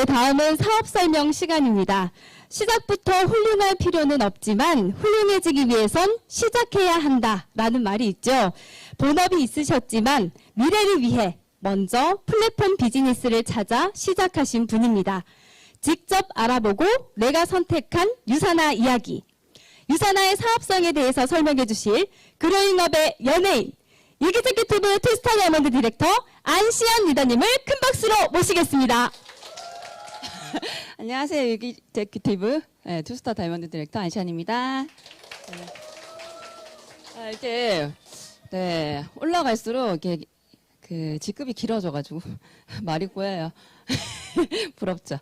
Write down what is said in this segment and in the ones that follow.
네, 다음은 사업 설명 시간입니다. 시작부터 훌륭할 필요는 없지만 훌륭해지기 위해선 시작해야 한다라는 말이 있죠. 본업이 있으셨지만 미래를 위해 먼저 플랫폼 비즈니스를 찾아 시작하신 분입니다. 직접 알아보고 내가 선택한 유사나 이야기. 유사나의 사업성에 대해서 설명해 주실 그로잉업의 연예인, 이기제큐티브 투스타 다이아몬드 디렉터 안시연 리더님을 큰 박수로 모시겠습니다. 안녕하세요. 유기제큐티브 투스타 다이아몬드 디렉터 안시안입니다. 이렇게 올라갈수록 이렇게 그 직급이 길어져가지고 말이 꼬여요. 부럽죠.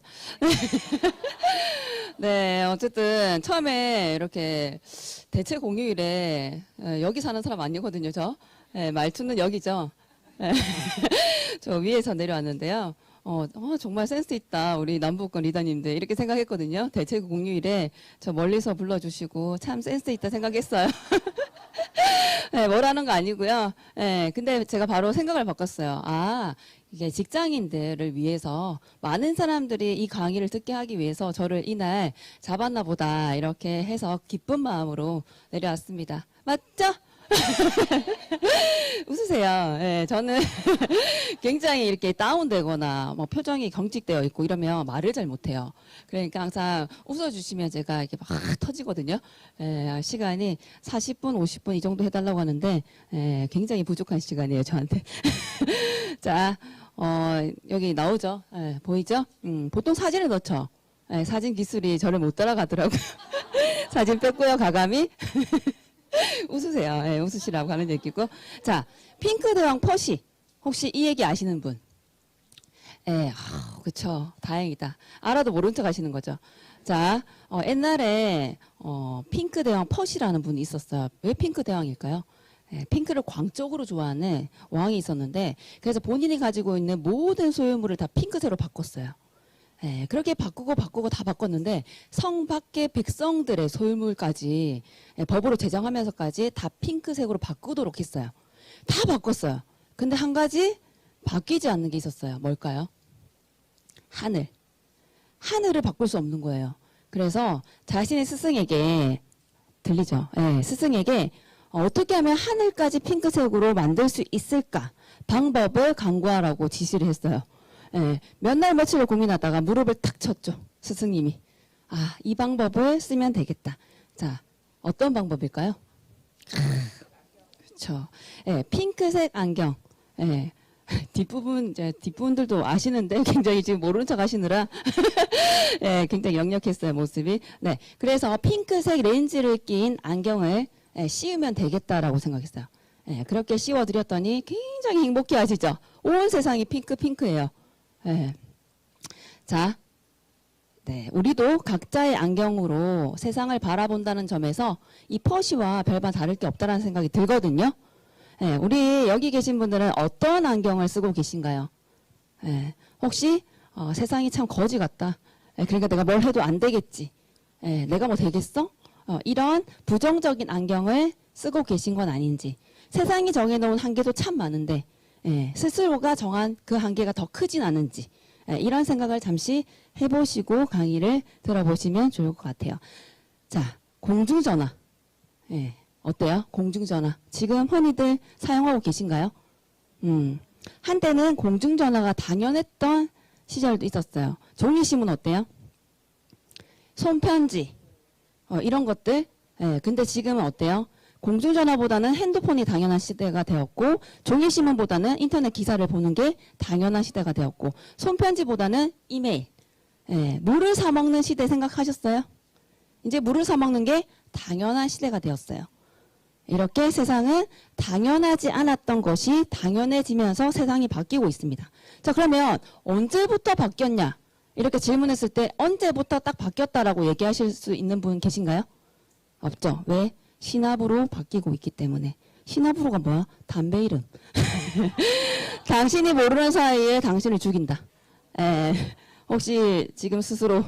네, 어쨌든 처음에 이렇게 대체 공휴일에 여기 사는 사람 아니거든요, 저. 말투는 여기죠. 저 위에서 내려왔는데요. 정말 센스 있다. 우리 남부권 리더님들 이렇게 생각했거든요. 대체 공휴일에 저 멀리서 불러주시고 참 센스 있다 생각했어요. 뭐라는 거 아니고요. 근데 제가 바로 생각을 바꿨어요. 이게 직장인들을 위해서 많은 사람들이 이 강의를 듣게 하기 위해서 저를 이날 잡았나 보다 이렇게 해서 기쁜 마음으로 내려왔습니다. 맞죠? 웃으세요. 저는 굉장히 이렇게 다운되거나 뭐 표정이 경직되어 있고 이러면 말을 잘 못해요. 그러니까 항상 웃어주시면 제가 이렇게 막 터지거든요. 시간이 40분, 50분 이 정도 해달라고 하는데 굉장히 부족한 시간이에요, 저한테. 자, 여기 나오죠? 보이죠? 보통 사진을 넣죠. 사진 기술이 저를 못 따라가더라고요. 사진 뺐고요, 가감이. 웃으세요. 웃으시라고 하는 얘기고. 자, 핑크 대왕 퍼시. 혹시 이 얘기 아시는 분? 그쵸. 다행이다. 알아도 모른 척 하시는 거죠. 자, 옛날에, 핑크 대왕 퍼시라는 분이 있었어요. 왜 핑크 대왕일까요? 핑크를 광적으로 좋아하는 왕이 있었는데, 그래서 본인이 가지고 있는 모든 소유물을 다 핑크색으로 바꿨어요. 그렇게 바꾸고 다 바꿨는데 성 밖의 백성들의 소유물까지 법으로 제정하면서까지 다 핑크색으로 바꾸도록 했어요. 다 바꿨어요. 근데 한 가지 바뀌지 않는 게 있었어요. 뭘까요? 하늘. 하늘을 바꿀 수 없는 거예요. 그래서 자신의 스승에게 들리죠? 스승에게 어떻게 하면 하늘까지 핑크색으로 만들 수 있을까? 방법을 강구하라고 지시를 했어요. 몇 날 며칠을 고민하다가 무릎을 탁 쳤죠. 스승님이. 이 방법을 쓰면 되겠다. 자, 어떤 방법일까요? 그렇죠. 핑크색 안경. 뒷부분들도 아시는데 굉장히 지금 모르는 척 하시느라 굉장히 역력했어요, 모습이. 네. 그래서 핑크색 렌즈를 낀 안경을 씌우면 되겠다라고 생각했어요. 그렇게 씌워드렸더니 굉장히 행복해 하시죠. 온 세상이 핑크예요. 자, 우리도 각자의 안경으로 세상을 바라본다는 점에서 이 퍼시와 별반 다를 게 없다는 생각이 들거든요. 우리 여기 계신 분들은 어떤 안경을 쓰고 계신가요? 혹시 세상이 참 거지 같다. 그러니까 내가 뭘 해도 안 되겠지. 내가 뭐 되겠어? 이런 부정적인 안경을 쓰고 계신 건 아닌지. 세상이 정해놓은 한계도 참 많은데 스스로가 정한 그 한계가 더 크진 않은지 이런 생각을 잠시 해보시고 강의를 들어보시면 좋을 것 같아요. 자, 공중전화. 어때요? 공중전화. 지금 흔히들 사용하고 계신가요? 한때는 공중전화가 당연했던 시절도 있었어요. 종이신문 어때요? 손편지. 이런 것들. 근데 지금은 어때요? 공중전화보다는 핸드폰이 당연한 시대가 되었고 종이신문보다는 인터넷 기사를 보는 게 당연한 시대가 되었고 손편지보다는 이메일. 물을 사 먹는 시대 생각하셨어요? 이제 물을 사 먹는 게 당연한 시대가 되었어요. 이렇게 세상은 당연하지 않았던 것이 당연해지면서 세상이 바뀌고 있습니다. 자, 그러면 언제부터 바뀌었냐? 이렇게 질문했을 때 언제부터 딱 바뀌었다라고 얘기하실 수 있는 분 계신가요? 없죠. 왜? 시나브로 바뀌고 있기 때문에. 시나브로가 뭐야? 담배 이름. 당신이 모르는 사이에 당신을 죽인다. 혹시 지금 스스로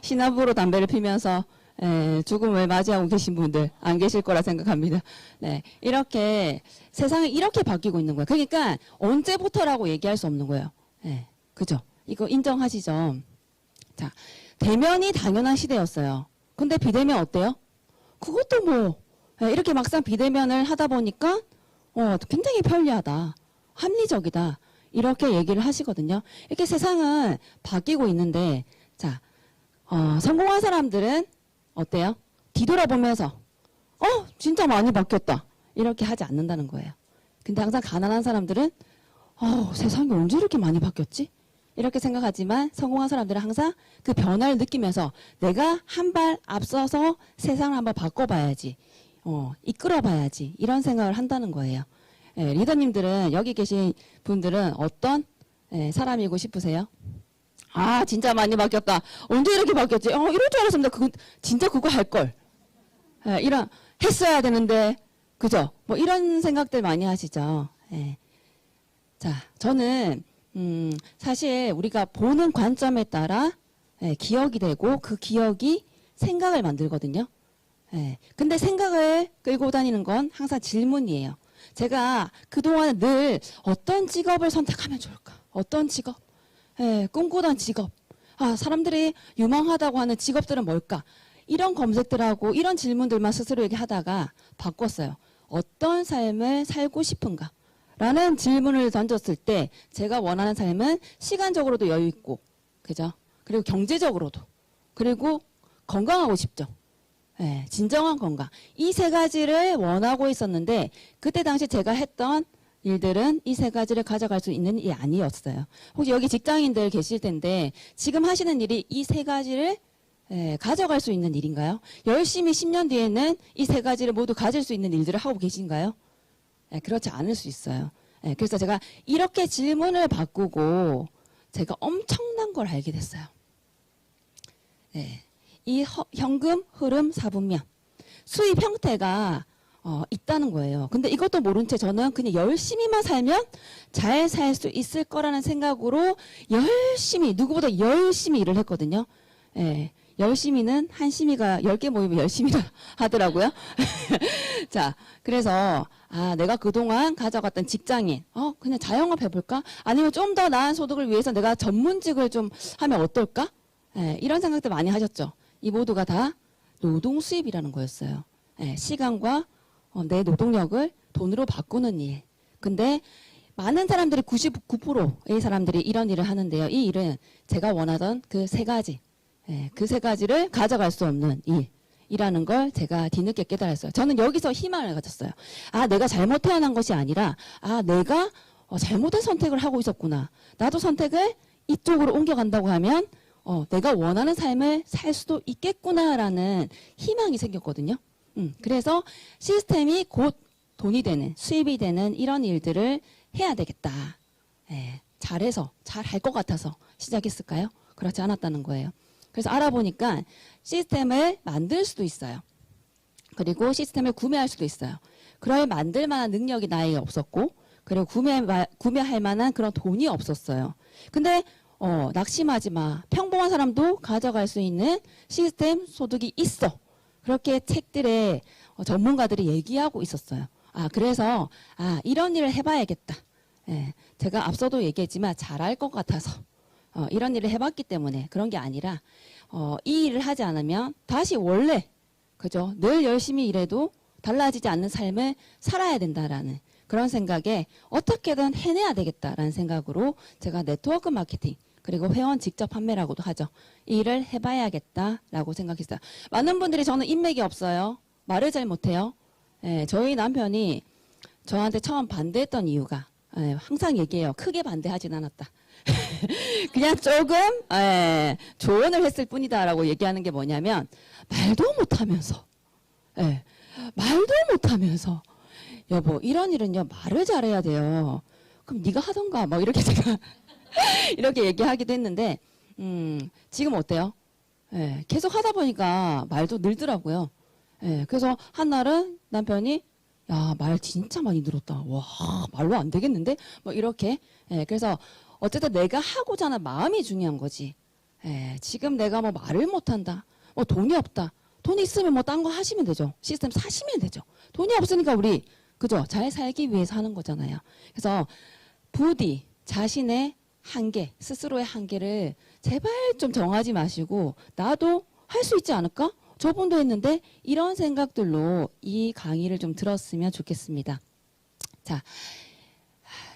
시나브로 담배를 피면서 죽음을 맞이하고 계신 분들 안 계실 거라 생각합니다. 네, 이렇게 세상이 이렇게 바뀌고 있는 거예요. 그러니까 언제부터라고 얘기할 수 없는 거예요. 그죠? 이거 인정하시죠? 자, 대면이 당연한 시대였어요. 근데 비대면 어때요? 그것도 뭐 이렇게 막상 비대면을 하다 보니까 굉장히 편리하다, 합리적이다 이렇게 얘기를 하시거든요. 이렇게 세상은 바뀌고 있는데 자, 성공한 사람들은 어때요? 뒤돌아보면서 진짜 많이 바뀌었다 이렇게 하지 않는다는 거예요. 근데 항상 가난한 사람들은 세상이 언제 이렇게 많이 바뀌었지? 이렇게 생각하지만 성공한 사람들은 항상 그 변화를 느끼면서 내가 한 발 앞서서 세상을 한번 바꿔봐야지, 이끌어봐야지 이런 생각을 한다는 거예요. 예, 리더님들은 여기 계신 분들은 어떤 사람이고 싶으세요? 아 진짜 많이 바뀌었다. 언제 이렇게 바뀌었지? 이럴 줄 알았습니다. 진짜 그거 할 걸. 이런 했어야 되는데 그죠? 뭐 이런 생각들 많이 하시죠. 예. 자, 저는 사실 우리가 보는 관점에 따라 기억이 되고 그 기억이 생각을 만들거든요. 근데 생각을 끌고 다니는 건 항상 질문이에요. 제가 그동안 늘 어떤 직업을 선택하면 좋을까? 어떤 직업? 꿈꾸던 직업. 사람들이 유망하다고 하는 직업들은 뭘까? 이런 검색들하고 이런 질문들만 스스로에게 하다가 바꿨어요. 어떤 삶을 살고 싶은가? 라는 질문을 던졌을 때 제가 원하는 삶은 시간적으로도 여유 있고, 그죠? 그리고 경제적으로도, 그리고 건강하고 싶죠. 진정한 건강. 이 세 가지를 원하고 있었는데 그때 당시 제가 했던 일들은 이 세 가지를 가져갈 수 있는 일이 아니었어요. 혹시 여기 직장인들 계실 텐데 지금 하시는 일이 이 세 가지를 가져갈 수 있는 일인가요? 열심히 10년 뒤에는 이 세 가지를 모두 가질 수 있는 일들을 하고 계신가요? 그렇지 않을 수 있어요. 그래서 제가 이렇게 질문을 바꾸고 제가 엄청난 걸 알게 됐어요. 이 현금 흐름 4분면 수입 형태가 있다는 거예요. 근데 이것도 모른 채 저는 그냥 열심히만 살면 잘 살 수 있을 거라는 생각으로 열심히, 누구보다 열심히 일을 했거든요. 열심히는 한심이가 10개 모이면 열심히라 하더라고요. 자, 그래서 내가 그동안 가져갔던 직장인 그냥 자영업 해볼까? 아니면 좀 더 나은 소득을 위해서 내가 전문직을 좀 하면 어떨까? 이런 생각들 많이 하셨죠. 이 모두가 다 노동 수입이라는 거였어요. 시간과 내 노동력을 돈으로 바꾸는 일. 근데 많은 사람들이 99%의 사람들이 이런 일을 하는데요. 이 일은 제가 원하던 그 세 가지, 그 세 가지를 가져갈 수 없는 일이라는 걸 제가 뒤늦게 깨달았어요. 저는 여기서 희망을 가졌어요. 내가 잘못 태어난 것이 아니라 내가 잘못된 선택을 하고 있었구나. 나도 선택을 이쪽으로 옮겨간다고 하면 내가 원하는 삶을 살 수도 있겠구나라는 희망이 생겼거든요. 그래서 시스템이 곧 돈이 되는, 수입이 되는 이런 일들을 해야 되겠다. 잘해서, 잘할 것 같아서 시작했을까요? 그렇지 않았다는 거예요. 그래서 알아보니까 시스템을 만들 수도 있어요. 그리고 시스템을 구매할 수도 있어요. 그걸 만들 만한 능력이 나에게 없었고, 그리고 구매할 만한 그런 돈이 없었어요. 근데 낙심하지 마. 평범한 사람도 가져갈 수 있는 시스템 소득이 있어. 그렇게 책들에 전문가들이 얘기하고 있었어요. 그래서 이런 일을 해봐야겠다. 제가 앞서도 얘기했지만 잘할 것 같아서 이런 일을 해봤기 때문에 그런 게 아니라 이 일을 하지 않으면 다시 원래 그죠? 늘 열심히 일해도 달라지지 않는 삶을 살아야 된다라는 그런 생각에 어떻게든 해내야 되겠다라는 생각으로 제가 네트워크 마케팅 그리고 회원 직접 판매라고도 하죠. 이 일을 해봐야겠다라고 생각했어요. 많은 분들이 저는 인맥이 없어요. 말을 잘 못해요. 저희 남편이 저한테 처음 반대했던 이유가 항상 얘기해요. 크게 반대하진 않았다. 그냥 조금 조언을 했을 뿐이다라고 얘기하는 게 뭐냐면 말도 못하면서 말도 못하면서 여보 이런 일은요 말을 잘해야 돼요. 그럼 네가 하던가 막 이렇게 제가 이렇게 얘기하기도 했는데 지금 어때요? 계속 하다 보니까 말도 늘더라고요. 그래서 한날은 남편이 야, 말 진짜 많이 늘었다. 와, 말로 안 되겠는데? 뭐 이렇게. 그래서 어쨌든 내가 하고자 하는 마음이 중요한 거지. 지금 내가 뭐 말을 못한다. 뭐 돈이 없다. 돈이 있으면 뭐 딴 거 하시면 되죠. 시스템 사시면 되죠. 돈이 없으니까 우리 그죠? 잘 살기 위해서 하는 거잖아요. 그래서 부디 자신의 한계, 스스로의 한계를 제발 좀 정하지 마시고 나도 할 수 있지 않을까? 저분도 했는데 이런 생각들로 이 강의를 좀 들었으면 좋겠습니다. 자,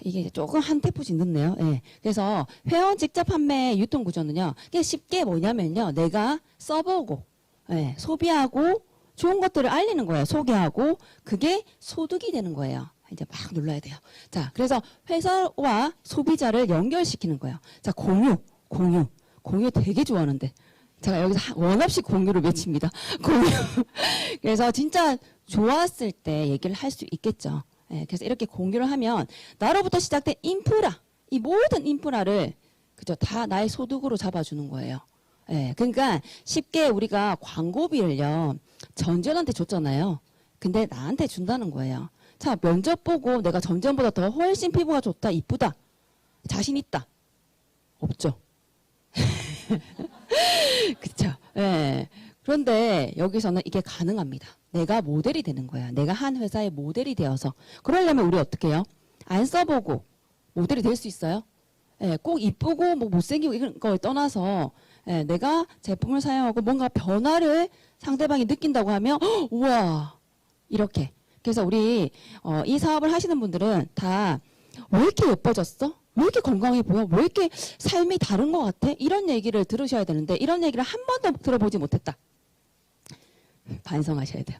이게 조금 한 테프씩 늦네요. 예. 그래서 회원 직접 판매 유통 구조는요. 그게 쉽게 뭐냐면요. 내가 써보고 예, 소비하고 좋은 것들을 알리는 거예요. 소개하고 그게 소득이 되는 거예요. 이제 막 눌러야 돼요. 자, 그래서 회사와 소비자를 연결시키는 거예요. 자, 공유 되게 좋아하는데 제가 여기서 원 없이 공유를 외칩니다. 공유. 그래서 진짜 좋았을 때 얘기를 할 수 있겠죠. 예, 그래서 이렇게 공유를 하면 나로부터 시작된 인프라, 이 모든 인프라를 그죠 다 나의 소득으로 잡아주는 거예요. 예, 그러니까 쉽게 우리가 광고비를요 전지현한테 줬잖아요. 근데 나한테 준다는 거예요. 자, 면접 보고 내가 전지현보다 더 훨씬 피부가 좋다, 이쁘다, 자신 있다, 없죠. 그렇죠. 예. 그런데 여기서는 이게 가능합니다. 내가 모델이 되는 거야. 내가 한 회사의 모델이 되어서. 그러려면 우리 어떻게 해요? 안 써보고 모델이 될 수 있어요? 예, 꼭 이쁘고 뭐 못생기고 이런 걸 떠나서 예, 내가 제품을 사용하고 뭔가 변화를 상대방이 느낀다고 하면 우와 이렇게. 그래서 우리 이 사업을 하시는 분들은 다 왜 이렇게 예뻐졌어? 왜 이렇게 건강해 보여? 왜 이렇게 삶이 다른 것 같아? 이런 얘기를 들으셔야 되는데 이런 얘기를 한 번도 들어보지 못했다. 반성하셔야 돼요.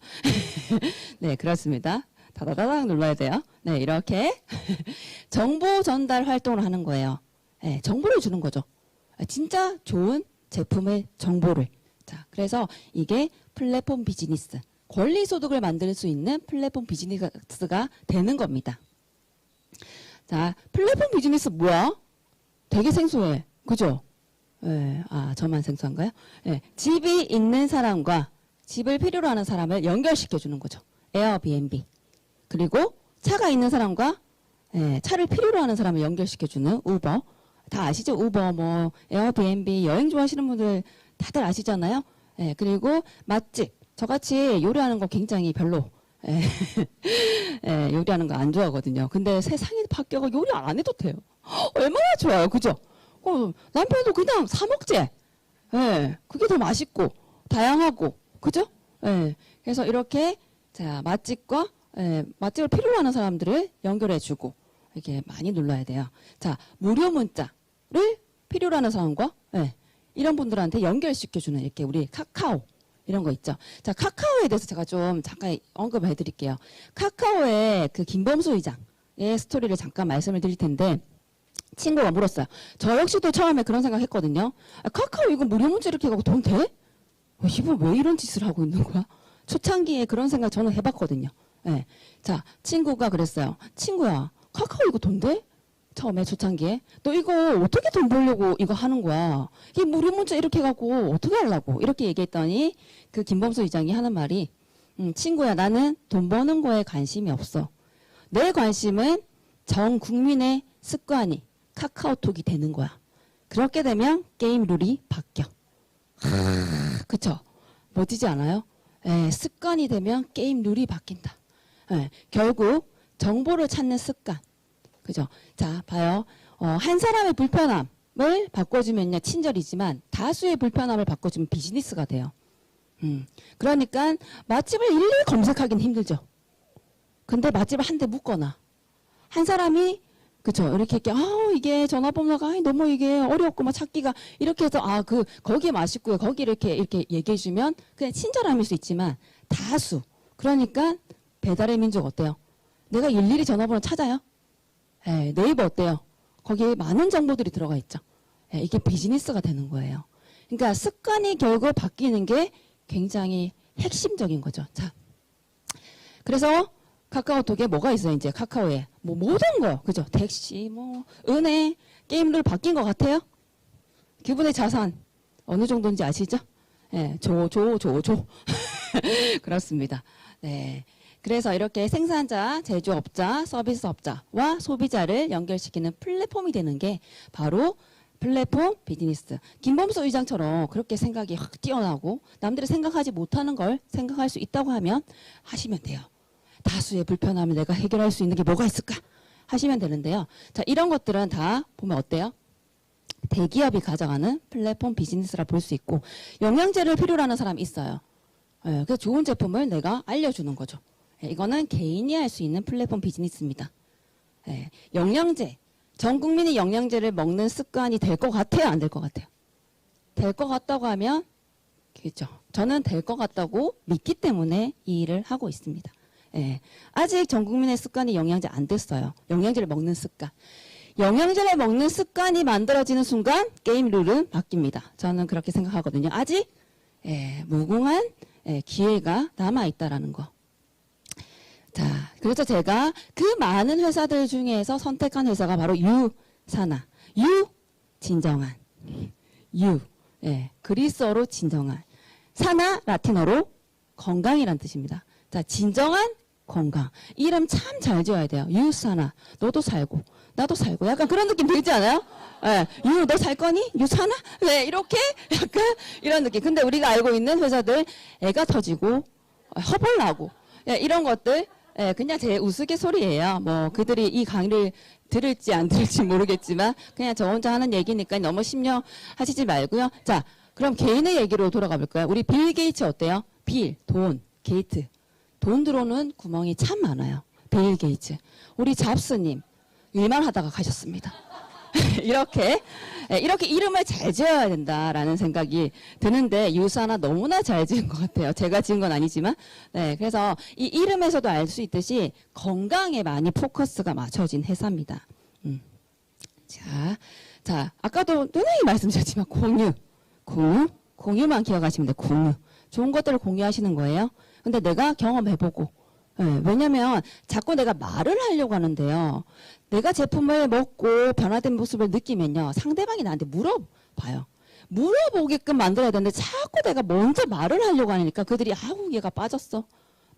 네, 그렇습니다. 다다다닥 눌러야 돼요. 네, 이렇게 정보 전달 활동을 하는 거예요. 네, 정보를 주는 거죠. 진짜 좋은 제품의 정보를. 자, 그래서 이게 플랫폼 비즈니스, 권리 소득을 만들 수 있는 플랫폼 비즈니스가 되는 겁니다. 자, 플랫폼 비즈니스 뭐야? 되게 생소해. 그죠? 네, 아, 저만 생소한가요? 네, 집이 있는 사람과 집을 필요로 하는 사람을 연결시켜 주는 거죠. 에어비앤비. 그리고 차가 있는 사람과 차를 필요로 하는 사람을 연결시켜 주는 우버. 다 아시죠? 우버, 뭐 에어비앤비, 여행 좋아하시는 분들 다들 아시잖아요. 그리고 맛집. 저같이 요리하는 거 굉장히 별로. 요리하는 거 안 좋아하거든요. 근데 세상이 바뀌어서 요리 안 해도 돼요. 얼마나 좋아요. 그죠? 남편도 그냥 사 먹재. 그게 더 맛있고 다양하고. 그죠? 그래서 이렇게 자 맛집과 맛집을 필요로 하는 사람들을 연결해주고 이렇게 많이 눌러야 돼요. 자, 무료 문자를 필요로 하는 사람과 이런 분들한테 연결시켜주는 이렇게 우리 카카오 이런 거 있죠. 자, 카카오에 대해서 제가 좀 잠깐 언급을 해드릴게요. 카카오의 그 김범수 의장의 스토리를 잠깐 말씀을 드릴 텐데 친구가 물었어요. 저 역시도 처음에 그런 생각 했거든요. 카카오 이거 무료 문자 이렇게 하고 돈 돼? 이분 왜 이런 짓을 하고 있는 거야? 초창기에 그런 생각 저는 해봤거든요. 자, 친구가 그랬어요. 친구야, 카카오 이거 돈 돼? 처음에 초창기에. 너 이거 어떻게 돈 벌려고 이거 하는 거야? 이 무료 문자 이렇게 해갖고 어떻게 하려고? 이렇게 얘기했더니 그 김범수 의장이 하는 말이 친구야, 나는 돈 버는 거에 관심이 없어. 내 관심은 전 국민의 습관이 카카오톡이 되는 거야. 그렇게 되면 게임 룰이 바뀌어. 그쵸? 멋지지 않아요? 습관이 되면 게임 룰이 바뀐다. 결국 정보를 찾는 습관. 그죠? 자, 봐요. 한 사람의 불편함을 바꿔주면요, 친절이지만 다수의 불편함을 바꿔주면 비즈니스가 돼요. 그러니까 맛집을 일일이 검색하기는 힘들죠. 근데 맛집을 한 대 묶거나 한 사람이 그쵸. 이렇게 이게 전화번호가 너무 이게 어렵고 막 찾기가 이렇게 해서 거기에 맛있고요. 거기 이렇게 얘기해주면 그냥 친절함일 수 있지만 다수. 그러니까 배달의 민족 어때요? 내가 일일이 전화번호 찾아요? 네이버 어때요? 거기에 많은 정보들이 들어가 있죠. 이게 비즈니스가 되는 거예요. 그러니까 습관이 결국 바뀌는 게 굉장히 핵심적인 거죠. 자, 그래서 카카오톡에 뭐가 있어요? 이제 카카오에 뭐 모든 거, 그죠? 택시, 뭐 은행, 게임들 바뀐 것 같아요. 기분의 자산 어느 정도인지 아시죠? 조. 그렇습니다. 네. 그래서 이렇게 생산자, 제조업자, 서비스업자와 소비자를 연결시키는 플랫폼이 되는 게 바로 플랫폼 비즈니스. 김범수 의장처럼 그렇게 생각이 확 뛰어나고 남들이 생각하지 못하는 걸 생각할 수 있다고 하면 하시면 돼요. 다수의 불편함을 내가 해결할 수 있는 게 뭐가 있을까? 하시면 되는데요. 자, 이런 것들은 다 보면 어때요? 대기업이 가져가는 플랫폼 비즈니스라 볼 수 있고 영양제를 필요로 하는 사람이 있어요. 예, 그래서 좋은 제품을 내가 알려주는 거죠. 예, 이거는 개인이 할 수 있는 플랫폼 비즈니스입니다. 예, 영양제. 전 국민이 영양제를 먹는 습관이 될 것 같아요? 안 될 것 같아요? 될 것 같다고 하면 그렇죠. 저는 될 것 같다고 믿기 때문에 이 일을 하고 있습니다. 예, 아직 전 국민의 습관이 영양제 안 됐어요. 영양제를 먹는 습관. 영양제를 먹는 습관이 만들어지는 순간 게임 룰은 바뀝니다. 저는 그렇게 생각하거든요. 아직 무궁한 기회가 남아있다라는 거. 자, 그래서 제가 그 많은 회사들 중에서 선택한 회사가 바로 유사나, 진정한, 그리스어로 진정한, 사나 라틴어로 건강이란 뜻입니다. 자, 진정한 건강. 이름 참 잘 지어야 돼요. 유사나, 너도 살고, 나도 살고. 약간 그런 느낌 들지 않아요? 예, 너 살 거니? 유사나? 네, 이렇게 약간 이런 느낌. 근데 우리가 알고 있는 회사들 애가 터지고 허벌나고 이런 것들 그냥 제 우스갯소리예요. 뭐 그들이 이 강의를 들을지 안 들을지 모르겠지만 그냥 저 혼자 하는 얘기니까 너무 심려하시지 말고요. 자, 그럼 개인의 얘기로 돌아가 볼까요? 우리 빌 게이츠 어때요? 빌, 돈, 게이트. 돈 들어오는 구멍이 참 많아요. 빌 게이츠. 우리 잡스님 일만 하다가 가셨습니다. 이렇게 이름을 잘 지어야 된다라는 생각이 드는데 유사나 너무나 잘 지은 것 같아요. 제가 지은 건 아니지만 그래서 이 이름에서도 알 수 있듯이 건강에 많이 포커스가 맞춰진 회사입니다. 자 아까도 누누이 말씀드렸지만 공유만 기억하시면 돼요. 공유. 좋은 것들을 공유하시는 거예요. 근데 내가 경험해보고 왜냐면 자꾸 내가 말을 하려고 하는데요. 내가 제품을 먹고 변화된 모습을 느끼면요. 상대방이 나한테 물어봐요. 물어보게끔 만들어야 되는데 자꾸 내가 먼저 말을 하려고 하니까 그들이 아우 얘가 빠졌어.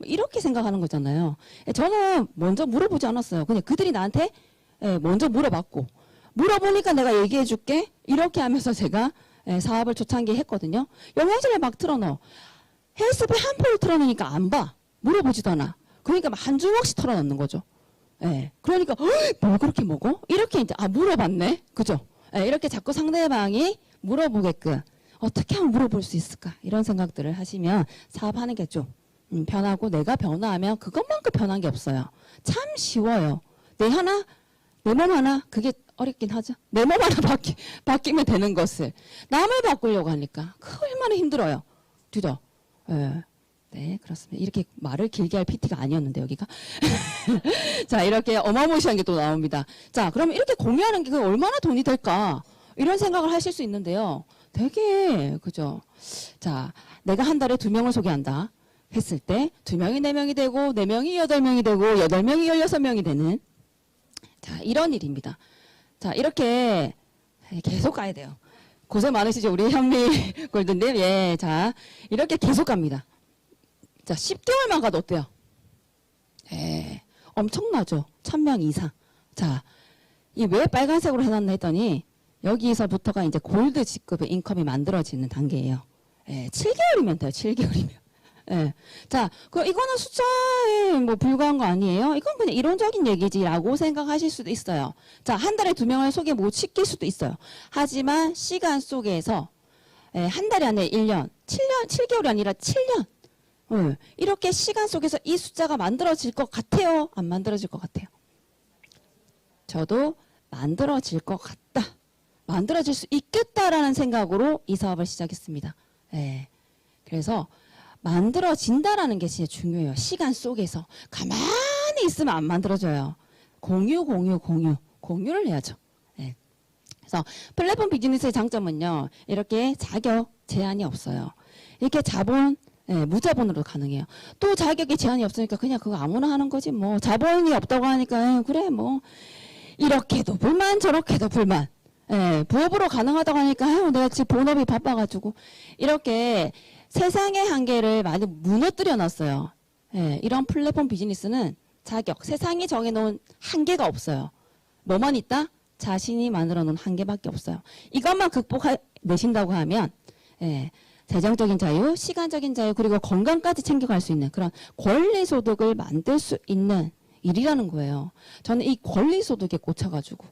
이렇게 생각하는 거잖아요. 저는 먼저 물어보지 않았어요. 그냥 그들이 나한테 먼저 물어봤고 물어보니까 내가 얘기해 줄게. 이렇게 하면서 제가 사업을 초창기에 했거든요. 영양제를 막 틀어넣어. 헬스비 한 포를 틀어놓으니까 안 봐. 물어보지도 않아. 그러니까 막 한 주먹씩 털어넣는 거죠. 그러니까 뭘 그렇게 먹어? 이렇게 이제 물어봤네, 그죠? 이렇게 자꾸 상대방이 물어보게끔 어떻게 하면 물어볼 수 있을까? 이런 생각들을 하시면 사업하는 게 좀 편하고 내가 변화하면 그것만큼 편한 게 없어요. 참 쉬워요. 내 몸 하나 그게 어렵긴 하죠. 내 몸 하나 바뀌면 되는 것을 남을 바꾸려고 하니까 그 얼마나 힘들어요, 그죠? 네, 그렇습니다. 이렇게 말을 길게 할 PT가 아니었는데, 여기가. 자, 이렇게 어마무시한 게 또 나옵니다. 자, 그러면 이렇게 공유하는 게 얼마나 돈이 될까? 이런 생각을 하실 수 있는데요. 되게, 그죠? 자, 내가 한 달에 2명을 소개한다. 했을 때, 2명이 4명이 되고, 4명이 8명이 되고, 8명이 16명이 되는. 자, 이런 일입니다. 자, 이렇게 계속 가야 돼요. 고생 많으시죠? 우리 현미 골든님. 예, 자, 이렇게 계속 갑니다. 자, 10개월만 가도 어때요? 엄청나죠? 1000명 이상. 자, 이 왜 빨간색으로 해놨나 했더니, 여기서부터가 이제 골드 직급의 인컴이 만들어지는 단계예요. 7개월이면 돼요, 7개월이면. 자, 이거는 숫자에 뭐 불과한 거 아니에요? 이건 그냥 이론적인 얘기지라고 생각하실 수도 있어요. 자, 한 달에 2명을 소개 못 시킬 수도 있어요. 하지만 시간 속에서, 한 달이 아니라 1년, 7개월이 아니라 7년. 이렇게 시간 속에서 이 숫자가 만들어질 것 같아요? 안 만들어질 것 같아요? 저도 만들어질 것 같다. 만들어질 수 있겠다라는 생각으로 이 사업을 시작했습니다. 그래서 만들어진다라는 게 진짜 중요해요. 시간 속에서. 가만히 있으면 안 만들어져요. 공유를 해야죠. 그래서 플랫폼 비즈니스의 장점은요. 이렇게 자격 제한이 없어요. 이렇게 자본 무자본으로 가능해요. 또 자격에 제한이 없으니까 그냥 그거 아무나 하는 거지 뭐. 자본이 없다고 하니까 그래 뭐 이렇게도 불만 저렇게도 불만. 부업으로 가능하다고 하니까 내가 지금 본업이 바빠가지고 이렇게 세상의 한계를 많이 무너뜨려 놨어요. 이런 플랫폼 비즈니스는 자격, 세상이 정해놓은 한계가 없어요. 뭐만 있다? 자신이 만들어 놓은 한계밖에 없어요. 이것만 극복내신다고 하면 재정적인 자유, 시간적인 자유, 그리고 건강까지 챙겨갈 수 있는 그런 권리소득을 만들 수 있는 일이라는 거예요. 저는 이 권리소득에 꽂혀가지고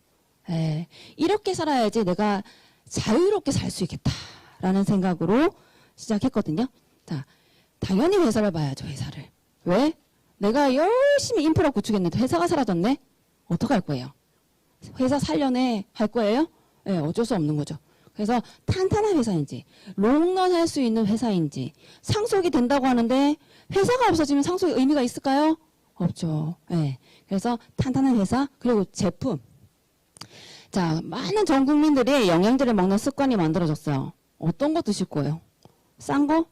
이렇게 살아야지 내가 자유롭게 살 수 있겠다라는 생각으로 시작했거든요. 자, 당연히 회사를 봐야죠, 회사를. 왜? 내가 열심히 인프라 구축했는데 회사가 사라졌네? 어떡할 거예요? 회사 살려내 할 거예요? 네, 어쩔 수 없는 거죠. 그래서 탄탄한 회사인지, 롱런 할 수 있는 회사인지, 상속이 된다고 하는데 회사가 없어지면 상속의 의미가 있을까요? 없죠. 네. 그래서 탄탄한 회사, 그리고 제품. 자, 많은 전 국민들이 영양제를 먹는 습관이 만들어졌어요. 어떤 거 드실 거예요? 싼 거?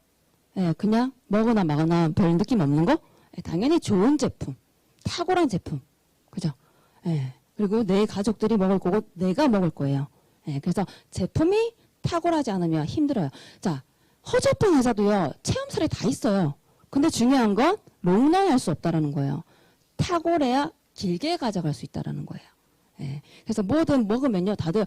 예, 그냥 먹으나 마거나 별 느낌 없는 거? 예, 당연히 좋은 제품, 탁월한 제품. 그죠? 예, 그리고 내 가족들이 먹을 거고 내가 먹을 거예요. 예, 그래서 제품이 탁월하지 않으면 힘들어요. 자, 허접한 회사도요, 체험사례 다 있어요. 근데 중요한 건 롱런 할 수 없다라는 거예요. 탁월해야 길게 가져갈 수 있다라는 거예요. 예, 그래서 뭐든 먹으면요, 다들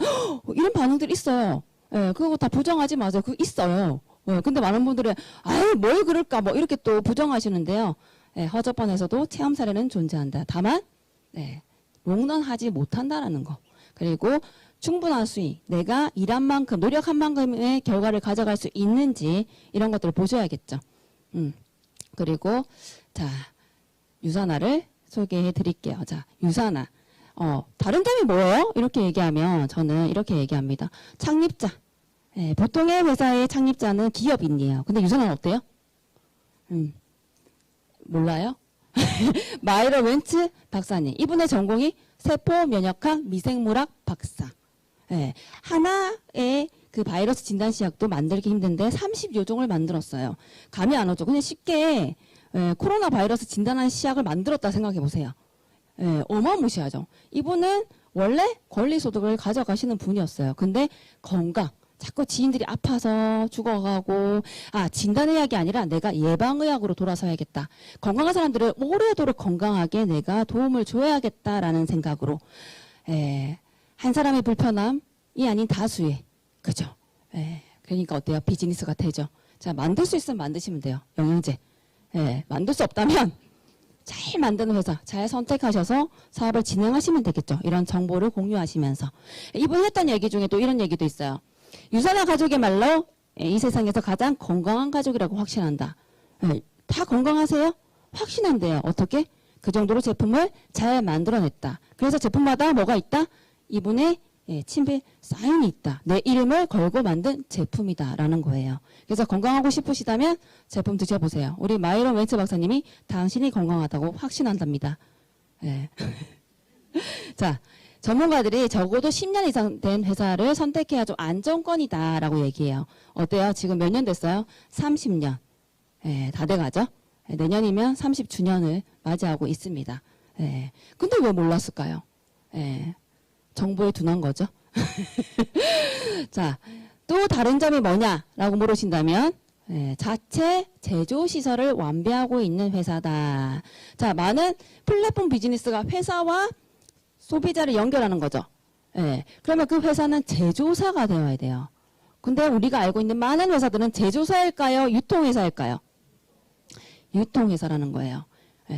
이런 반응들이 있어요. 예, 그거 다 부정하지 마세요. 그거 있어요. 예, 근데 많은 분들은 아유 뭘 그럴까 뭐 이렇게 또 부정하시는데요. 예, 허접한 회사도 체험 사례는 존재한다. 다만 롱런하지 못한다라는 거. 그리고 충분한 수익, 내가 일한 만큼 노력한 만큼의 결과를 가져갈 수 있는지 이런 것들을 보셔야겠죠. 그리고 자, 유산화를 소개해 드릴게요. 자, 유산화. 다른 점이 뭐예요? 이렇게 얘기하면 저는 이렇게 얘기합니다. 창립자. 예, 보통의 회사의 창립자는 기업인이에요. 근데 유산화는 어때요? 몰라요? 마이러 웬츠 박사님. 이분의 전공이 세포면역학 미생물학 박사. 예, 하나의 그 바이러스 진단 시약도 만들기 힘든데 30여 종을 만들었어요. 감이 안 오죠. 그냥 쉽게 코로나 바이러스 진단하는 시약을 만들었다 생각해 보세요. 예, 어마무시하죠. 이분은 원래 권리소득을 가져가시는 분이었어요. 근데 건강, 자꾸 지인들이 아파서 죽어가고, 진단의학이 아니라 내가 예방의학으로 돌아서야겠다. 건강한 사람들을 오래도록 건강하게 내가 도움을 줘야겠다라는 생각으로, 한 사람의 불편함이 아닌 다수의, 그죠? 그러니까 어때요? 비즈니스가 되죠. 자, 만들 수 있으면 만드시면 돼요. 영양제. 만들 수 없다면, 잘 만드는 회사 잘 선택하셔서 사업을 진행하시면 되겠죠. 이런 정보를 공유하시면서. 이분 했던 얘기 중에 또 이런 얘기도 있어요. 유산화 가족의 말로 이 세상에서 가장 건강한 가족이라고 확신한다. 다 건강하세요? 확신한대요. 어떻게? 그 정도로 제품을 잘 만들어냈다. 그래서 제품마다 뭐가 있다? 이분의 친필 사인이 있다. 내 이름을 걸고 만든 제품이다라는 거예요. 그래서 건강하고 싶으시다면 제품 드셔보세요. 우리 마이런 웬츠 박사님이 당신이 건강하다고 확신한답니다. 자, 전문가들이 적어도 10년 이상 된 회사를 선택해야 좀 안정권이다라고 얘기해요. 어때요? 지금 몇 년 됐어요? 30년. 다 돼가죠? 내년이면 30주년을 맞이하고 있습니다. 근데 왜 몰랐을까요? 정보에 둔한 거죠. 자, 또 다른 점이 뭐냐라고 물으신다면 자체 제조시설을 완비하고 있는 회사다. 자, 많은 플랫폼 비즈니스가 회사와 소비자를 연결하는 거죠. 그러면 그 회사는 제조사가 되어야 돼요. 근데 우리가 알고 있는 많은 회사들은 제조사일까요? 유통회사일까요? 유통회사라는 거예요.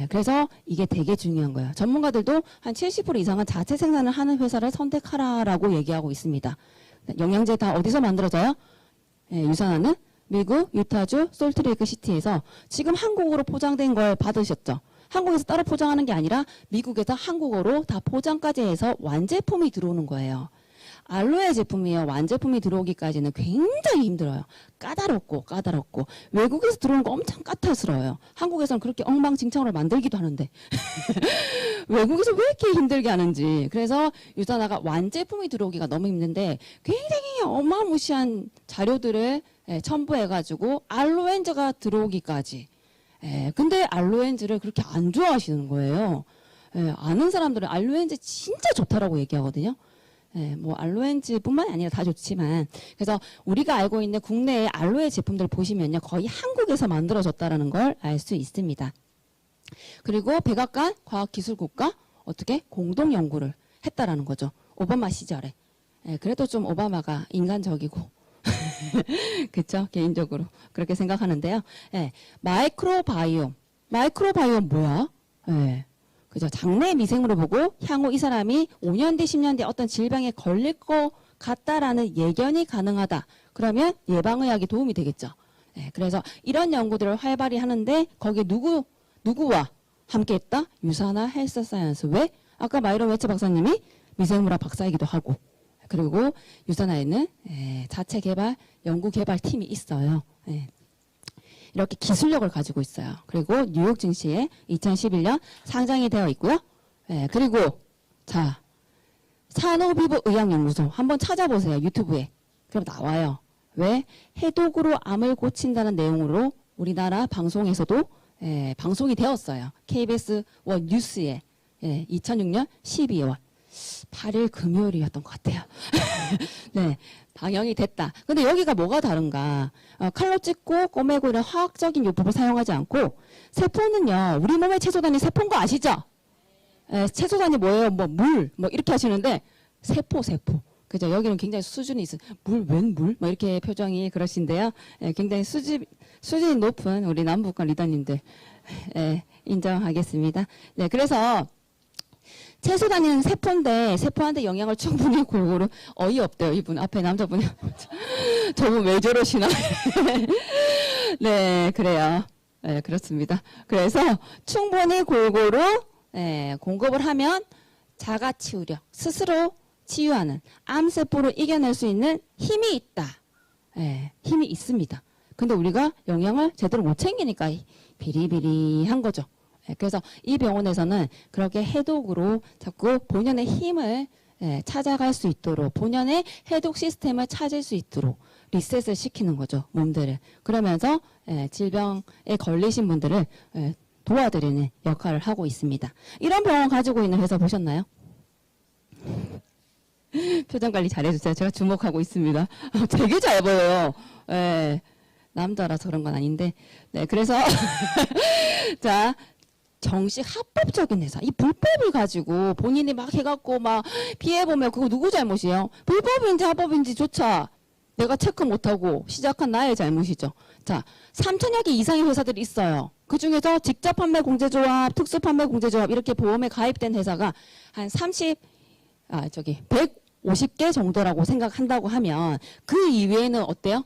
그래서 이게 되게 중요한 거예요. 전문가들도 한 70% 이상은 자체 생산을 하는 회사를 선택하라라고 얘기하고 있습니다. 영양제 다 어디서 만들어져요? 유산화는 미국 유타주 솔트레이크 시티에서 지금 한국으로 포장된 걸 받으셨죠. 한국에서 따로 포장하는 게 아니라 미국에서 한국어로 다 포장까지 해서 완제품이 들어오는 거예요. 알로에 제품이에요. 완제품이 들어오기까지는 굉장히 힘들어요. 까다롭고 외국에서 들어오는 거 엄청 까탈스러워요. 한국에서는 그렇게 엉망진창으로 만들기도 하는데 외국에서 왜 이렇게 힘들게 하는지. 그래서 유산화가 완제품이 들어오기가 너무 힘든데 굉장히 어마무시한 자료들을 첨부해가지고 알로엔즈가 들어오기까지. 근데 알로엔즈를 그렇게 안 좋아하시는 거예요. 아는 사람들은 알로엔즈 진짜 좋다라고 얘기하거든요. 뭐 알로엔즈뿐만 아니라 다 좋지만, 그래서 우리가 알고 있는 국내의 알로에 제품들 보시면요, 거의 한국에서 만들어졌다라는 걸 알 수 있습니다. 그리고 백악관 과학기술국가 어떻게 공동 연구를 했다라는 거죠. 오바마 시절에. 그래도 좀 오바마가 인간적이고 그렇죠? 개인적으로 그렇게 생각하는데요. 마이크로바이옴 뭐야? 그죠? 장내 미생물을 보고 향후 이 사람이 5년 뒤, 10년 뒤 어떤 질병에 걸릴 것 같다라는 예견이 가능하다. 그러면 예방의학이 도움이 되겠죠. 네, 그래서 이런 연구들을 활발히 하는데 거기에 누구와 함께했다? 유산화 헬스 사이언스. 왜? 아까 마이런 웨츠 박사님이 미생물학 박사이기도 하고 그리고 유산화에는 자체 개발, 연구 개발 팀이 있어요. 예. 이렇게 기술력을 가지고 있어요. 그리고 뉴욕 증시에 2011년 상장이 되어 있고요. 예, 그리고 자 산호피부의학연구소 한번 찾아보세요. 유튜브에. 그럼 나와요. 왜? 해독으로 암을 고친다는 내용으로 우리나라 방송에서도 방송이 되었어요. KBS 원 뉴스에 2006년 12월 8일 금요일이었던 것 같아요. 네, 방영이 됐다. 근데 여기가 뭐가 다른가? 칼로 찢고 꼬매고 이런 화학적인 요법을 사용하지 않고 세포는요. 우리 몸의 채소단이 세포인 거 아시죠? 채소단이 뭐예요? 물 이렇게 하시는데 세포. 그죠? 여기는 굉장히 수준이 있어요. 웬 물? 이렇게 표정이 그러신데요. 굉장히 수준이 높은 우리 남북한 리더님들 인정하겠습니다. 네, 그래서 채소단위는 세포인데 세포한테 영양을 충분히 골고루 어이없대요. 이분 앞에 남자분이 저분 왜 저러시나. 네, 그래요. 네, 그렇습니다. 그래서 충분히 골고루 공급을 하면 자가 치유력, 스스로 치유하는 암세포를 이겨낼 수 있는 힘이 있다. 힘이 있습니다. 근데 우리가 영양을 제대로 못 챙기니까 비리비리한 거죠. 그래서 이 병원에서는 그렇게 해독으로 자꾸 본연의 힘을 찾아갈 수 있도록 본연의 해독 시스템을 찾을 수 있도록 리셋을 시키는 거죠. 몸들을. 그러면서 질병에 걸리신 분들을 도와드리는 역할을 하고 있습니다. 이런 병원 가지고 있는 회사 보셨나요? 표정 관리 잘해주세요. 제가 주목하고 있습니다. 되게 잘 보여요. 남자라서 그런 건 아닌데. 네, 그래서 자. 정식 합법적인 회사, 이 불법을 가지고 본인이 막 해갖고 막 피해보면 그거 누구 잘못이에요? 불법인지 합법인지조차 내가 체크 못하고 시작한 나의 잘못이죠. 자, 3천여 개 이상의 회사들이 있어요. 그 중에서 직접 판매 공제조합, 특수 판매 공제조합 이렇게 보험에 가입된 회사가 한 150개 정도라고 생각한다고 하면 그 이외에는 어때요?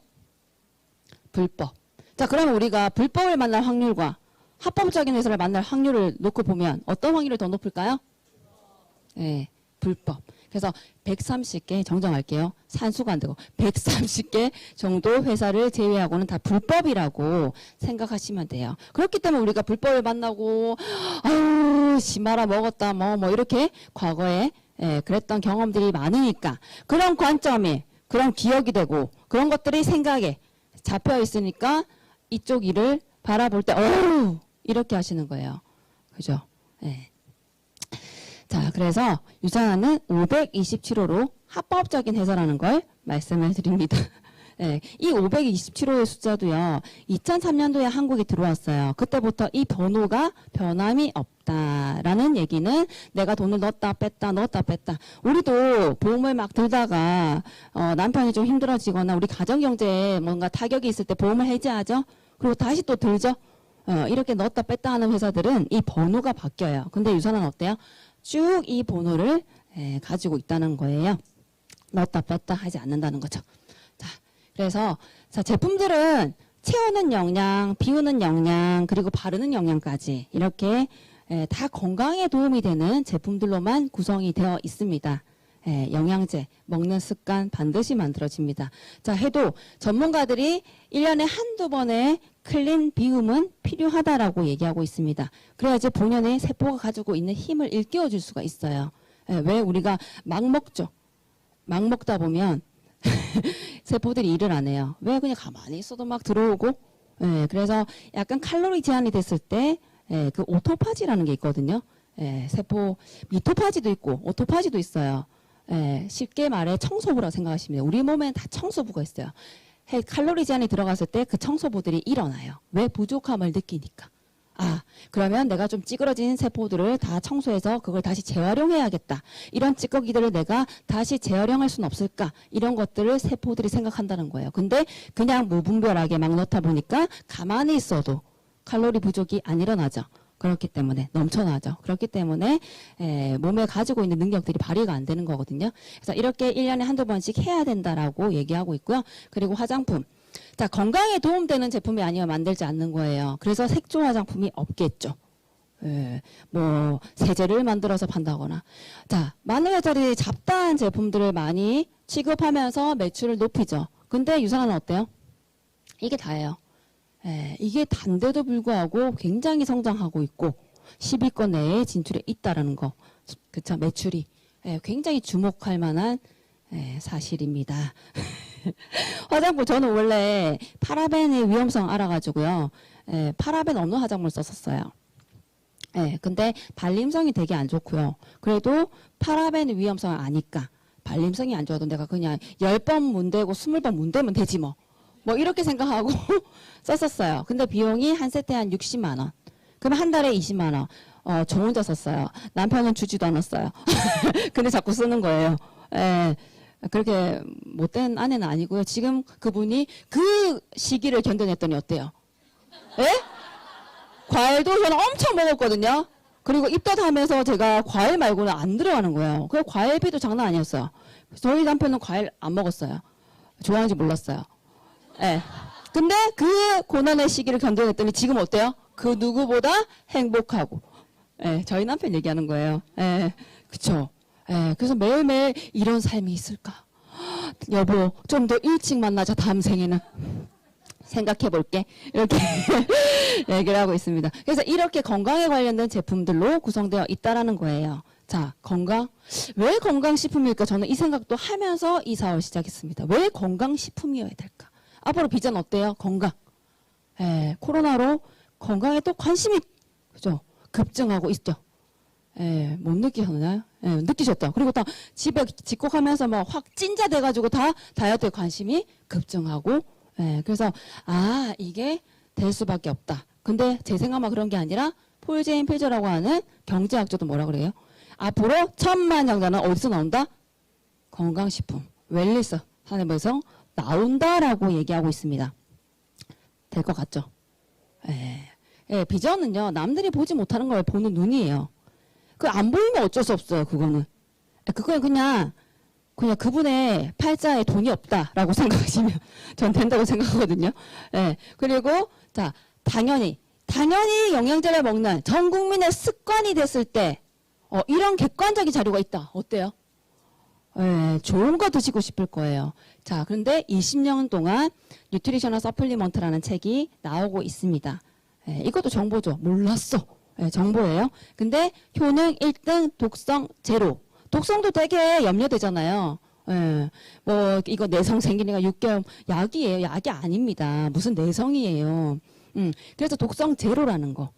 불법. 자, 그러면 우리가 불법을 만날 확률과 합법적인 회사를 만날 확률을 놓고 보면 어떤 확률이 더 높을까요? 네, 불법. 그래서 130개 정정할게요. 산수가 안 되고 130개 정도 회사를 제외하고는 다 불법이라고 생각하시면 돼요. 그렇기 때문에 우리가 불법을 만나고 아유 심하라 먹었다 뭐 이렇게 과거에 그랬던 경험들이 많으니까 그런 관점이 그런 기억이 되고 그런 것들이 생각에 잡혀 있으니까 이쪽 일을 바라볼 때 어우 이렇게 하시는 거예요. 그죠? 네. 자, 그래서 유산화는 527호로 합법적인 회사라는 걸 말씀을 드립니다. 네, 이 527호의 숫자도요. 2003년도에 한국에 들어왔어요. 그때부터 이 번호가 변함이 없다라는 얘기는 내가 돈을 넣었다 뺐다. 우리도 보험을 막 들다가 남편이 좀 힘들어지거나 우리 가정경제에 뭔가 타격이 있을 때 보험을 해지하죠. 그리고 다시 또 들죠. 이렇게 넣었다 뺐다 하는 회사들은 이 번호가 바뀌어요. 근데 유산화는 어때요? 쭉 이 번호를 가지고 있다는 거예요. 넣었다 뺐다 하지 않는다는 거죠. 자, 그래서 자, 제품들은 채우는 영양, 비우는 영양, 그리고 바르는 영양까지 이렇게 다 건강에 도움이 되는 제품들로만 구성이 되어 있습니다. 영양제, 먹는 습관 반드시 만들어집니다. 자, 해도 전문가들이 1년에 한두 번의 클린 비움은 필요하다라고 얘기하고 있습니다. 그래야지 본연의 세포가 가지고 있는 힘을 일깨워줄 수가 있어요. 왜 우리가 막 먹죠? 막 먹다 보면 세포들이 일을 안 해요. 왜 그냥 가만히 있어도 막 들어오고 그래서 약간 칼로리 제한이 됐을 때 그 오토파지라는 게 있거든요. 세포 미토파지도 있고 오토파지도 있어요. 쉽게 말해 청소부라고 생각하시면 돼요. 우리 몸에는 다 청소부가 있어요. 칼로리 제한이 들어갔을 때 그 청소부들이 일어나요. 왜? 부족함을 느끼니까. 그러면 내가 좀 찌그러진 세포들을 다 청소해서 그걸 다시 재활용해야겠다. 이런 찌꺼기들을 내가 다시 재활용할 수는 없을까? 이런 것들을 세포들이 생각한다는 거예요. 근데 그냥 무분별하게 막 넣다 보니까 가만히 있어도 칼로리 부족이 안 일어나죠. 그렇기 때문에 넘쳐나죠. 그렇기 때문에 몸에 가지고 있는 능력들이 발휘가 안 되는 거거든요. 그래서 이렇게 1년에 한두 번씩 해야 된다라고 얘기하고 있고요. 그리고 화장품. 자, 건강에 도움되는 제품이 아니면 만들지 않는 거예요. 그래서 색조 화장품이 없겠죠. 뭐 세제를 만들어서 판다거나. 자, 많은 회사들이 잡다한 제품들을 많이 취급하면서 매출을 높이죠. 근데 유산화는 어때요? 이게 다예요. 이게 단데도 불구하고 굉장히 성장하고 있고 10위권 내에 진출해 있다라는 거. 그쵸? 매출이 굉장히 주목할 만한 사실입니다. 화장품 저는 원래 파라벤의 위험성 알아가지고요. 파라벤 없는 화장품을 썼었어요. 근데 발림성이 되게 안 좋고요. 그래도 파라벤의 위험성을 아니까 발림성이 안 좋아도 내가 그냥 10번 문대고 20번 문대면 되지 뭐. 뭐 이렇게 생각하고 썼었어요. 근데 비용이 한 세트에 한 60만 원. 그럼 한 달에 20만 원. 저 혼자 썼어요. 남편은 주지도 않았어요. 근데 자꾸 쓰는 거예요. 그렇게 못된 아내는 아니고요. 지금 그분이 그 시기를 견뎌냈더니 어때요? 과일도 저는 엄청 먹었거든요. 그리고 입덧하면서 제가 과일 말고는 안 들어가는 거예요. 그 과일비도 장난 아니었어요. 저희 남편은 과일 안 먹었어요. 좋아하는지 몰랐어요. 근데 그 고난의 시기를 견뎌냈더니 지금 어때요? 그 누구보다 행복하고. 저희 남편 얘기하는 거예요. 그쵸. 그래서 매일매일 이런 삶이 있을까? 여보, 좀 더 일찍 만나자, 다음 생에는. 생각해 볼게. 이렇게 얘기를 하고 있습니다. 그래서 이렇게 건강에 관련된 제품들로 구성되어 있다라는 거예요. 자, 건강. 왜 건강식품일까? 저는 이 생각도 하면서 이 사업을 시작했습니다. 왜 건강식품이어야 될까? 앞으로 비전 어때요? 건강. 코로나로 건강에 또 관심이, 그죠? 급증하고 있죠. 못 느끼셨나요? 느끼셨죠? 그리고 또 집에 집콕하면서 뭐 확 찐자 돼가지고 다 다이어트에 관심이 급증하고, 그래서, 이게 될 수밖에 없다. 근데 제 생각만 그런 게 아니라, 폴 제인 필저라고 하는 경제학자도 뭐라 그래요? 앞으로 1000만 장자는 어디서 나온다? 건강식품, 웰니스 산업에서 나온다라고 얘기하고 있습니다. 될 것 같죠? 비전은요, 남들이 보지 못하는 걸 보는 눈이에요. 그 안 보이면 어쩔 수 없어요, 그거는. 그건 그냥 그분의 팔자에 돈이 없다라고 생각하시면 전 된다고 생각하거든요. 그리고, 자, 당연히 영양제를 먹는 전 국민의 습관이 됐을 때, 이런 객관적인 자료가 있다. 어때요? 좋은 거 드시고 싶을 거예요. 자, 그런데 20년 동안 뉴트리셔널 서플리먼트라는 책이 나오고 있습니다. 이것도 정보죠. 몰랐어. 정보예요. 근데 효능 1등, 독성 제로. 독성도 되게 염려되잖아요. 뭐 이거 내성 생기니까 6개월 약이에요. 약이 아닙니다. 무슨 내성이에요. 그래서 독성 제로라는 거.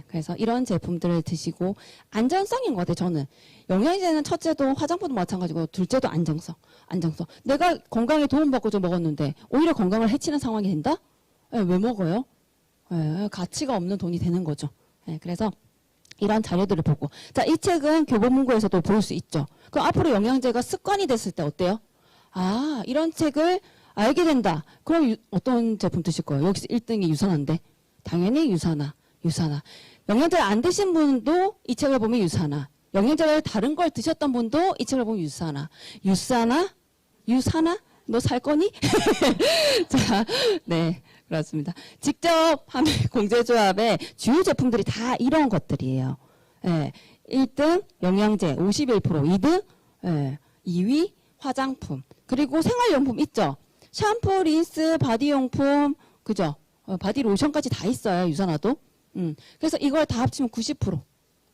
그래서 이런 제품들을 드시고 안전성인 것 같아요. 저는 영양제는 첫째도 화장품도 마찬가지고 둘째도 안정성. 내가 건강에 도움받고 좀 먹었는데 오히려 건강을 해치는 상황이 된다? 왜 먹어요? 가치가 없는 돈이 되는 거죠. 그래서 이런 자료들을 보고, 자, 이 책은 교보문고에서도 볼 수 있죠. 그럼 앞으로 영양제가 습관이 됐을 때 어때요? 이런 책을 알게 된다. 그럼 어떤 제품 드실 거예요? 여기서 1등이 유산화인데 당연히 유산화. 영양제를 안 드신 분도 이 책을 보면 유산화. 영양제를 다른 걸 드셨던 분도 이 책을 보면 유산화. 유산화? 너 살 거니? 자, 네. 그렇습니다. 직접 하면 공제조합의 주요 제품들이 다 이런 것들이에요. 1등 영양제 51%, 2등 2위 화장품, 그리고 생활용품 있죠. 샴푸, 린스, 바디용품, 그죠? 바디 로션까지 다 있어요. 유산화도. 그래서 이걸 다 합치면 90%.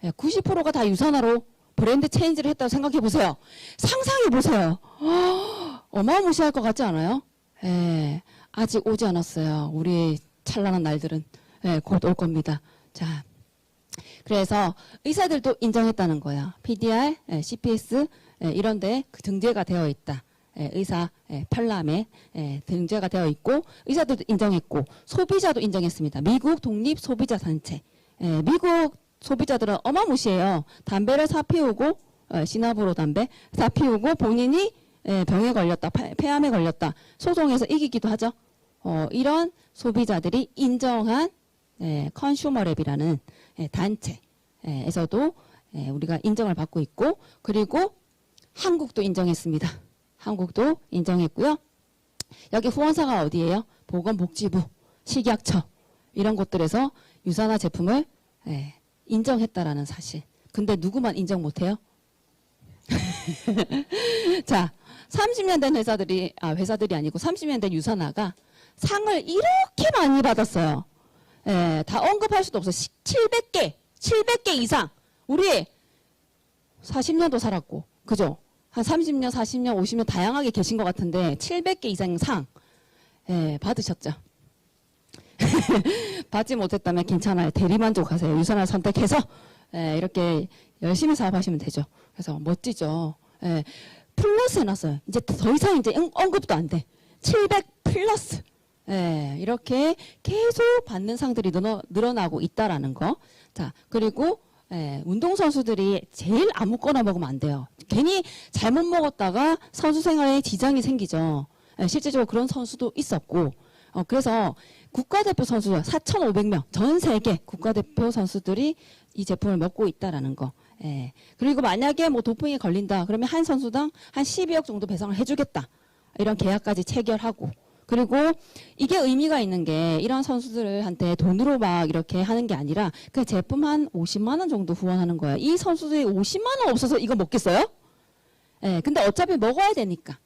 90%가 다 유산화로 브랜드 체인지를 했다고 생각해 보세요. 상상해 보세요. 어마무시할 것 같지 않아요? 아직 오지 않았어요. 우리의 찬란한 날들은 곧 올 겁니다. 자, 그래서 의사들도 인정했다는 거예요. PDR, CPS 이런데 등재가 되어 있다. 의사 편람에 등재가 되어 있고 의사들도 인정했고 소비자도 인정했습니다. 미국 독립 소비자 단체. 미국 소비자들은 어마무시해요. 담배를 사 피우고 시나브로 담배 사 피우고 본인이 병에 걸렸다, 폐암에 걸렸다 소송해서 이기기도 하죠. 이런 소비자들이 인정한 컨슈머랩이라는 단체에서도 우리가 인정을 받고 있고, 그리고 한국도 인정했습니다. 한국도 인정했고요. 여기 후원사가 어디예요? 보건복지부, 식약처 이런 곳들에서 유산화 제품을 인정했다라는 사실. 근데 누구만 인정 못해요? 자, 30년 된 회사들이 아니고 30년 된 유산화가 상을 이렇게 많이 받았어요. 다 언급할 수도 없어. 700개 이상. 우리 40년도 살았고, 그죠? 한 30년, 40년, 50년 다양하게 계신 것 같은데 700개 이상 상 받으셨죠? 받지 못했다면 괜찮아요. 대리만족하세요. 유산화 선택해서 이렇게 열심히 사업하시면 되죠. 그래서 멋지죠. 플러스 해놨어요. 이제 더 이상 이제 언급도 안 돼. 700 플러스. 이렇게 계속 받는 상들이 늘어나고 있다라는 거. 자, 그리고 운동선수들이 제일 아무거나 먹으면 안 돼요. 괜히 잘못 먹었다가 선수 생활에 지장이 생기죠. 실제적으로 그런 선수도 있었고, 그래서 국가대표 선수 4,500명, 전 세계 국가대표 선수들이 이 제품을 먹고 있다라는 거. 그리고 만약에 뭐 도핑에 걸린다, 그러면 한 선수당 한 12억 정도 배상을 해주겠다. 이런 계약까지 체결하고. 그리고 이게 의미가 있는 게 이런 선수들한테 돈으로 막 이렇게 하는 게 아니라 그 제품 한 50만 원 정도 후원하는 거야. 이 선수들이 50만 원 없어서 이거 먹겠어요? 근데 어차피 먹어야 되니까.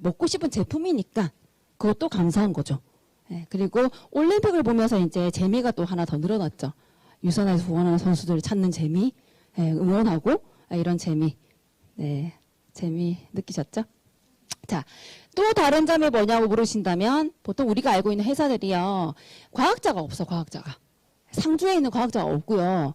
먹고 싶은 제품이니까 그것도 감사한 거죠. 그리고 올림픽을 보면서 이제 재미가 또 하나 더 늘어났죠. 유산화에서 후원하는 선수들을 찾는 재미, 응원하고 이런 재미, 재미 느끼셨죠? 자, 또 다른 점이 뭐냐고 물으신다면 보통 우리가 알고 있는 회사들이요. 과학자가 없어, 과학자가. 상주에 있는 과학자가 없고요.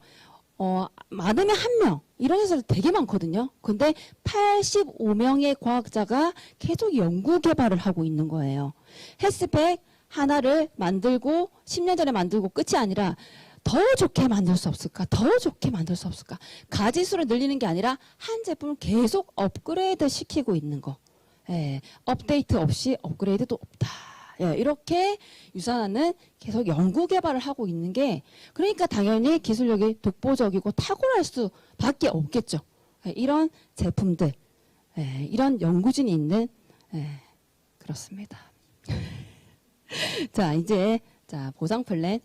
많으면 1명. 이런 회사들 되게 많거든요. 근데 85명의 과학자가 계속 연구 개발을 하고 있는 거예요. 헬스팩 하나를 만들고 10년 전에 만들고 끝이 아니라 더 좋게 만들 수 없을까? 더 좋게 만들 수 없을까? 가지수를 늘리는 게 아니라 한 제품을 계속 업그레이드 시키고 있는 거. 업데이트 없이 업그레이드도 없다. 이렇게 유산화는 계속 연구 개발을 하고 있는 게, 그러니까 당연히 기술력이 독보적이고 탁월할 수밖에 없겠죠. 이런 제품들, 이런 연구진이 있는, 그렇습니다. 자, 이제 보상 플랜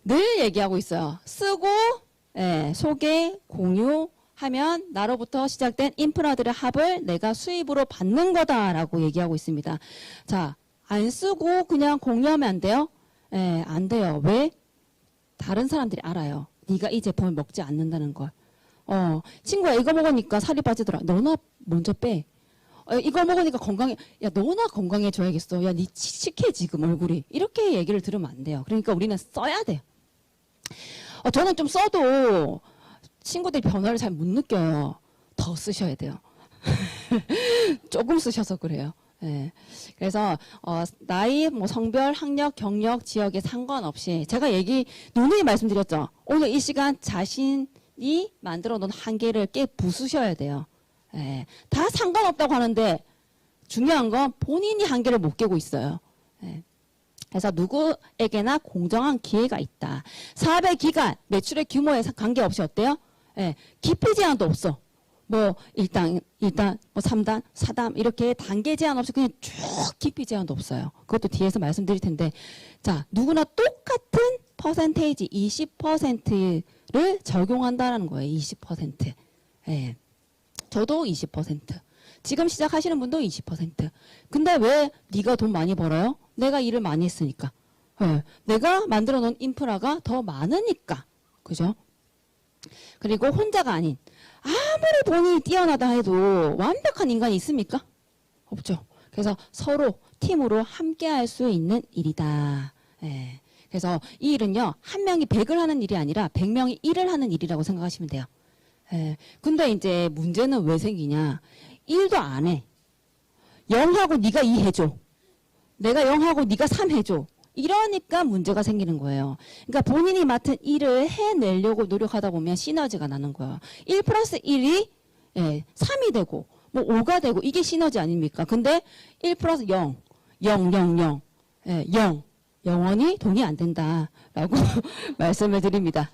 늘 얘기하고 있어요. 쓰고 소개, 공유 하면 나로부터 시작된 인프라들의 합을 내가 수입으로 받는 거다라고 얘기하고 있습니다. 자, 안 쓰고 그냥 공유하면 안 돼요? 안 돼요. 왜? 다른 사람들이 알아요. 네가 이 제품을 먹지 않는다는 걸. 친구야, 이거 먹으니까 살이 빠지더라. 너나 먼저 빼. 이거 먹으니까 건강해. 야, 너나 건강해져야겠어. 야, 니 칙칙해 지금 얼굴이. 이렇게 얘기를 들으면 안 돼요. 그러니까 우리는 써야 돼요. 저는 좀 써도 친구들이 변화를 잘 못 느껴요. 더 쓰셔야 돼요. 조금 쓰셔서 그래요. 그래서 나이, 뭐 성별, 학력, 경력, 지역에 상관없이 제가 누누이 말씀드렸죠. 오늘 이 시간 자신이 만들어 놓은 한계를 깨 부수셔야 돼요. 다 상관없다고 하는데 중요한 건 본인이 한계를 못 깨고 있어요. 그래서 누구에게나 공정한 기회가 있다. 사업의 기간, 매출의 규모에 관계없이 어때요? 깊이 제한도 없어. 뭐 1단, 뭐 3단, 4단 이렇게 단계 제한 없이 그냥 쭉 깊이 제한도 없어요. 그것도 뒤에서 말씀드릴 텐데, 자, 누구나 똑같은 퍼센테이지 20%를 적용한다라는 거예요. 20%. 저도 20%. 지금 시작하시는 분도 20%. 근데 왜 네가 돈 많이 벌어요? 내가 일을 많이 했으니까. 내가 만들어 놓은 인프라가 더 많으니까. 그죠? 그리고 혼자가 아닌, 아무리 본인이 뛰어나다 해도 완벽한 인간이 있습니까? 없죠. 그래서 서로 팀으로 함께 할 수 있는 일이다. 그래서 이 일은요, 한 명이 100을 하는 일이 아니라 100명이 1을 하는 일이라고 생각하시면 돼요. 근데 이제 문제는 왜 생기냐? 일도 안 해. 0하고 네가 2 해줘. 내가 0하고 네가 3 해줘. 이러니까 문제가 생기는 거예요. 그러니까 본인이 맡은 일을 해내려고 노력하다 보면 시너지가 나는 거예요. 1 플러스 1이 3이 되고 뭐 5가 되고 이게 시너지 아닙니까? 근데 1 플러스 0, 0, 0, 0, 0, 영원히 돈이 안 된다라고 말씀을 드립니다.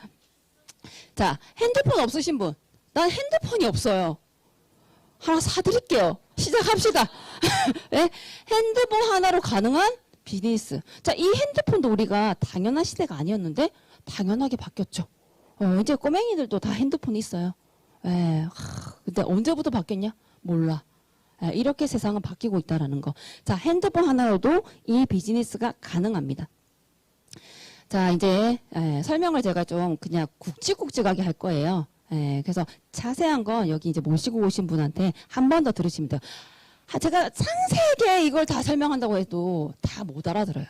자, 핸드폰 없으신 분, 난 핸드폰이 없어요. 하나 사드릴게요. 시작합시다. 네? 핸드폰 하나로 가능한 비즈니스. 자, 이 핸드폰도 우리가 당연한 시대가 아니었는데 당연하게 바뀌었죠. 이제 꼬맹이들도 다 핸드폰이 있어요. 근데 언제부터 바뀌었냐? 몰라. 이렇게 세상은 바뀌고 있다라는 거. 자, 핸드폰 하나로도 이 비즈니스가 가능합니다. 자, 이제 설명을 제가 좀 그냥 굵직굵직하게 할 거예요. 그래서 자세한 건 여기 이제 모시고 오신 분한테 한 번 더 들으시면 돼요. 제가 상세하게 이걸 다 설명한다고 해도 다 못 알아들어요.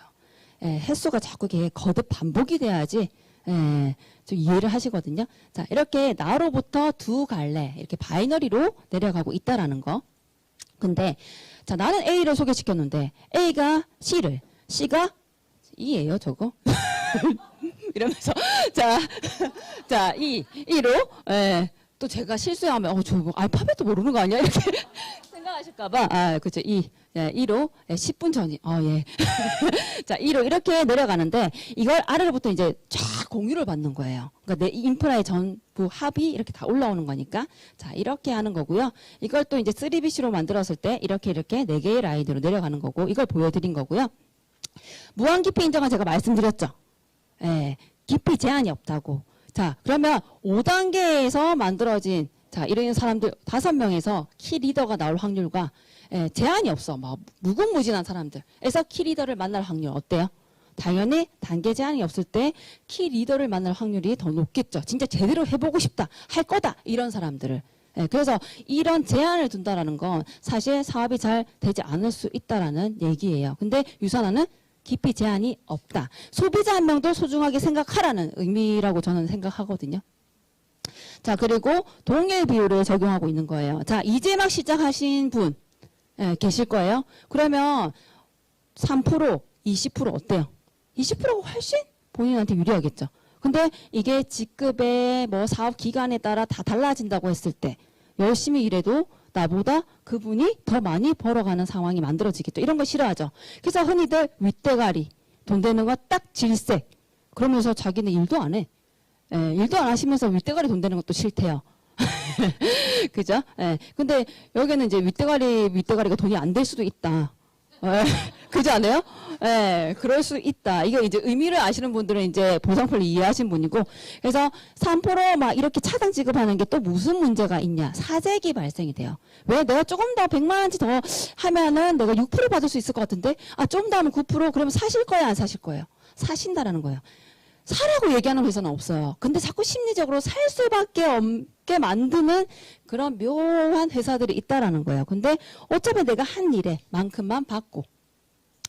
횟수가 자꾸 이게 거듭 반복이 돼야지 좀 이해를 하시거든요. 자, 이렇게 나로부터 두 갈래 이렇게 바이너리로 내려가고 있다라는 거. 근데 자, 나는 A를 소개시켰는데 A가 C를, C가 E예요, 저거. 이러면서 자, E로 또 제가 실수하면 저거 알파벳도 모르는 거 아니야? 이렇게 생각하실까봐 그죠. 2로 10분 전이 예. 자, 2로 이렇게 내려가는데 이걸 아래로부터 이제 쫙 공유를 받는 거예요. 그러니까 내 인프라의 전부 합이 이렇게 다 올라오는 거니까 자, 이렇게 하는 거고요. 이걸 또 이제 3BC로 만들었을 때 이렇게 4개의 라인으로 내려가는 거고 이걸 보여드린 거고요. 무한 깊이 인정은 제가 말씀드렸죠. 깊이 제한이 없다고. 자, 그러면 5단계에서 만들어진 자, 이런 사람들 5명에서 키 리더가 나올 확률과 제한이 없어. 막 무궁무진한 사람들에서 키 리더를 만날 확률 어때요? 당연히 단계 제한이 없을 때 키 리더를 만날 확률이 더 높겠죠. 진짜 제대로 해보고 싶다, 할 거다 이런 사람들을. 그래서 이런 제한을 둔다라는 건 사실 사업이 잘 되지 않을 수 있다라는 얘기예요. 근데 유산화는 깊이 제한이 없다. 소비자 한 명도 소중하게 생각하라는 의미라고 저는 생각하거든요. 자, 그리고 동일 비율을 적용하고 있는 거예요. 자, 이제 막 시작하신 분 계실 거예요. 그러면 3%, 20% 어때요? 20%가 훨씬 본인한테 유리하겠죠. 근데 이게 직급의 뭐 사업 기간에 따라 다 달라진다고 했을 때 열심히 일해도 나보다 그분이 더 많이 벌어가는 상황이 만들어지겠죠. 이런 거 싫어하죠. 그래서 흔히들 윗대가리, 돈 되는 거 딱 질색. 그러면서 자기는 일도 안 해. 일도 안 하시면서 윗대가리 돈 되는 것도 싫대요. 그죠? 근데 여기는 이제 윗대가리가 돈이 안 될 수도 있다. 그지 않아요? 그럴 수 있다. 이게 이제 의미를 아시는 분들은 이제 보상표를 이해하신 분이고, 그래서 3%막 이렇게 차등 지급하는 게 또 무슨 문제가 있냐? 사재기 발생이 돼요. 왜 내가 조금 더 100만 원치 더 하면은 내가 6% 받을 수 있을 것 같은데, 좀 더 하면 9%? 그러면 사실 거예요, 안 사실 거예요? 사신다라는 거예요. 사라고 얘기하는 회사는 없어요. 근데 자꾸 심리적으로 살 수밖에 없게 만드는 그런 묘한 회사들이 있다라는 거예요. 근데 어차피 내가 한 일에 만큼만 받고,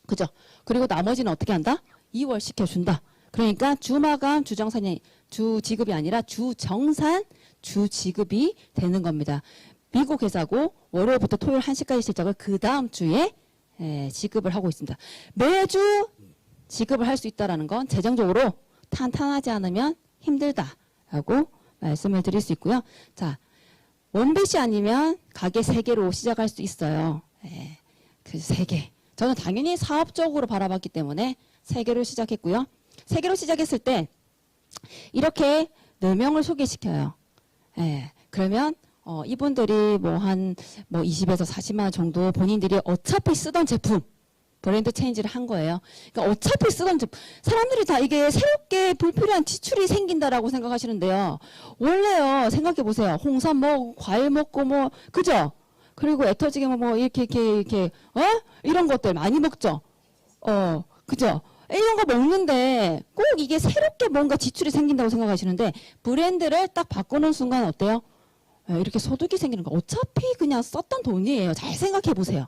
그죠? 그리고 나머지는 어떻게 한다? 2월 시켜준다. 그러니까 주마감, 주정산이 주지급이 아니라 주정산, 주지급이 되는 겁니다. 미국 회사고 월요일부터 토요일 1시까지 실적을 그 다음 주에 지급을 하고 있습니다. 매주 지급을 할 수 있다는 건 재정적으로 탄탄하지 않으면 힘들다라고 말씀을 드릴 수 있고요. 자, 원배시 아니면 가게 3개로 시작할 수 있어요. 그 3개. 저는 당연히 사업적으로 바라봤기 때문에 3개로 시작했고요. 3개로 시작했을 때 이렇게 4명을 소개시켜요. 그러면 이분들이 뭐 한 20에서 40만 원 정도 본인들이 어차피 쓰던 제품 브랜드 체인지를 한 거예요. 그러니까 어차피 쓰던 제품, 사람들이 다 이게 새롭게 불필요한 지출이 생긴다라고 생각하시는데요. 원래요, 생각해 보세요. 홍삼 먹고, 과일 먹고, 그죠? 그리고 애터지게 이렇게, 이런 것들 많이 먹죠? 그죠? 이런 거 먹는데 꼭 이게 새롭게 뭔가 지출이 생긴다고 생각하시는데 브랜드를 딱 바꾸는 순간 어때요? 이렇게 소득이 생기는 거. 어차피 그냥 썼던 돈이에요. 잘 생각해 보세요.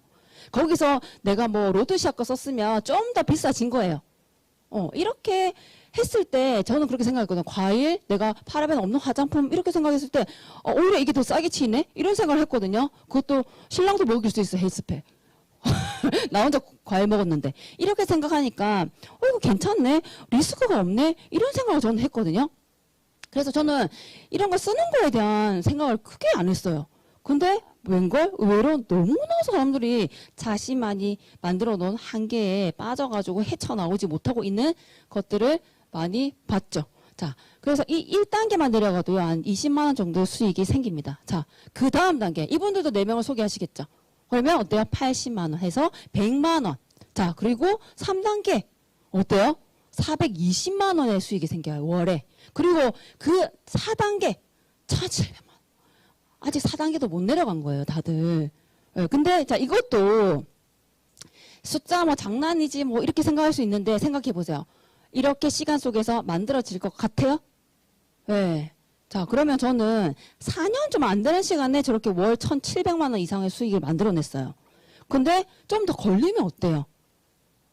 거기서 내가 로드샵 거 썼으면 좀 더 비싸진 거예요. 이렇게 했을 때 저는 그렇게 생각했거든요. 과일, 내가 파라벤 없는 화장품 이렇게 생각했을 때 오히려 이게 더 싸게 치네? 이런 생각을 했거든요. 그것도 신랑도 먹일 수 있어, 헬스팩. 나 혼자 과일 먹었는데. 이렇게 생각하니까 이거 괜찮네? 리스크가 없네? 이런 생각을 저는 했거든요. 그래서 저는 이런 거 쓰는 거에 대한 생각을 크게 안 했어요. 근데 웬걸? 의외로 너무나 사람들이 자신만이 만들어 놓은 한계에 빠져가지고 헤쳐나오지 못하고 있는 것들을 많이 봤죠. 자, 그래서 이 1단계만 내려가도요, 한 20만 원 정도의 수익이 생깁니다. 자, 그 다음 단계. 이분들도 4명을 소개하시겠죠. 그러면 어때요? 80만 원 해서 100만 원. 자, 그리고 3단계. 어때요? 420만 원의 수익이 생겨요, 월에. 그리고 그 4단계. 1,700만 원. 아직 4단계도 못 내려간 거예요, 다들. 예, 근데, 자, 이것도 숫자 뭐 장난이지 뭐 이렇게 생각할 수 있는데 생각해 보세요. 이렇게 시간 속에서 만들어질 것 같아요? 네. 자, 그러면 저는 4년 좀 안 되는 시간에 저렇게 월 1,700만 원 이상의 수익을 만들어냈어요. 근데 좀 더 걸리면 어때요?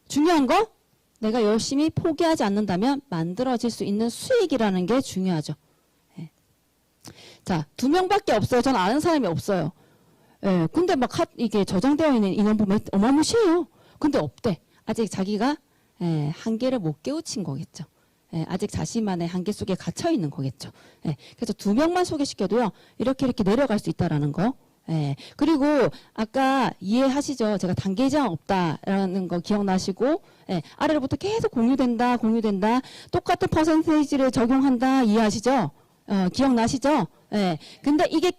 중요한 거? 내가 열심히 포기하지 않는다면 만들어질 수 있는 수익이라는 게 중요하죠. 네. 자, 2명밖에 없어요. 저는 아는 사람이 없어요. 네. 근데 막 이게 저장되어 있는 인원 보면 어마무시해요. 근데 없대. 아직 자기가 한계를 못 깨우친 거겠죠. 아직 자신만의 한계 속에 갇혀 있는 거겠죠. 그래서 2명만 소개시켜도요, 이렇게 내려갈 수 있다라는 거. 그리고 아까 이해하시죠? 제가 단계 제한 없다라는 거 기억나시고, 아래로부터 계속 공유된다. 똑같은 퍼센테이지를 적용한다. 이해하시죠? 기억나시죠? 근데 이게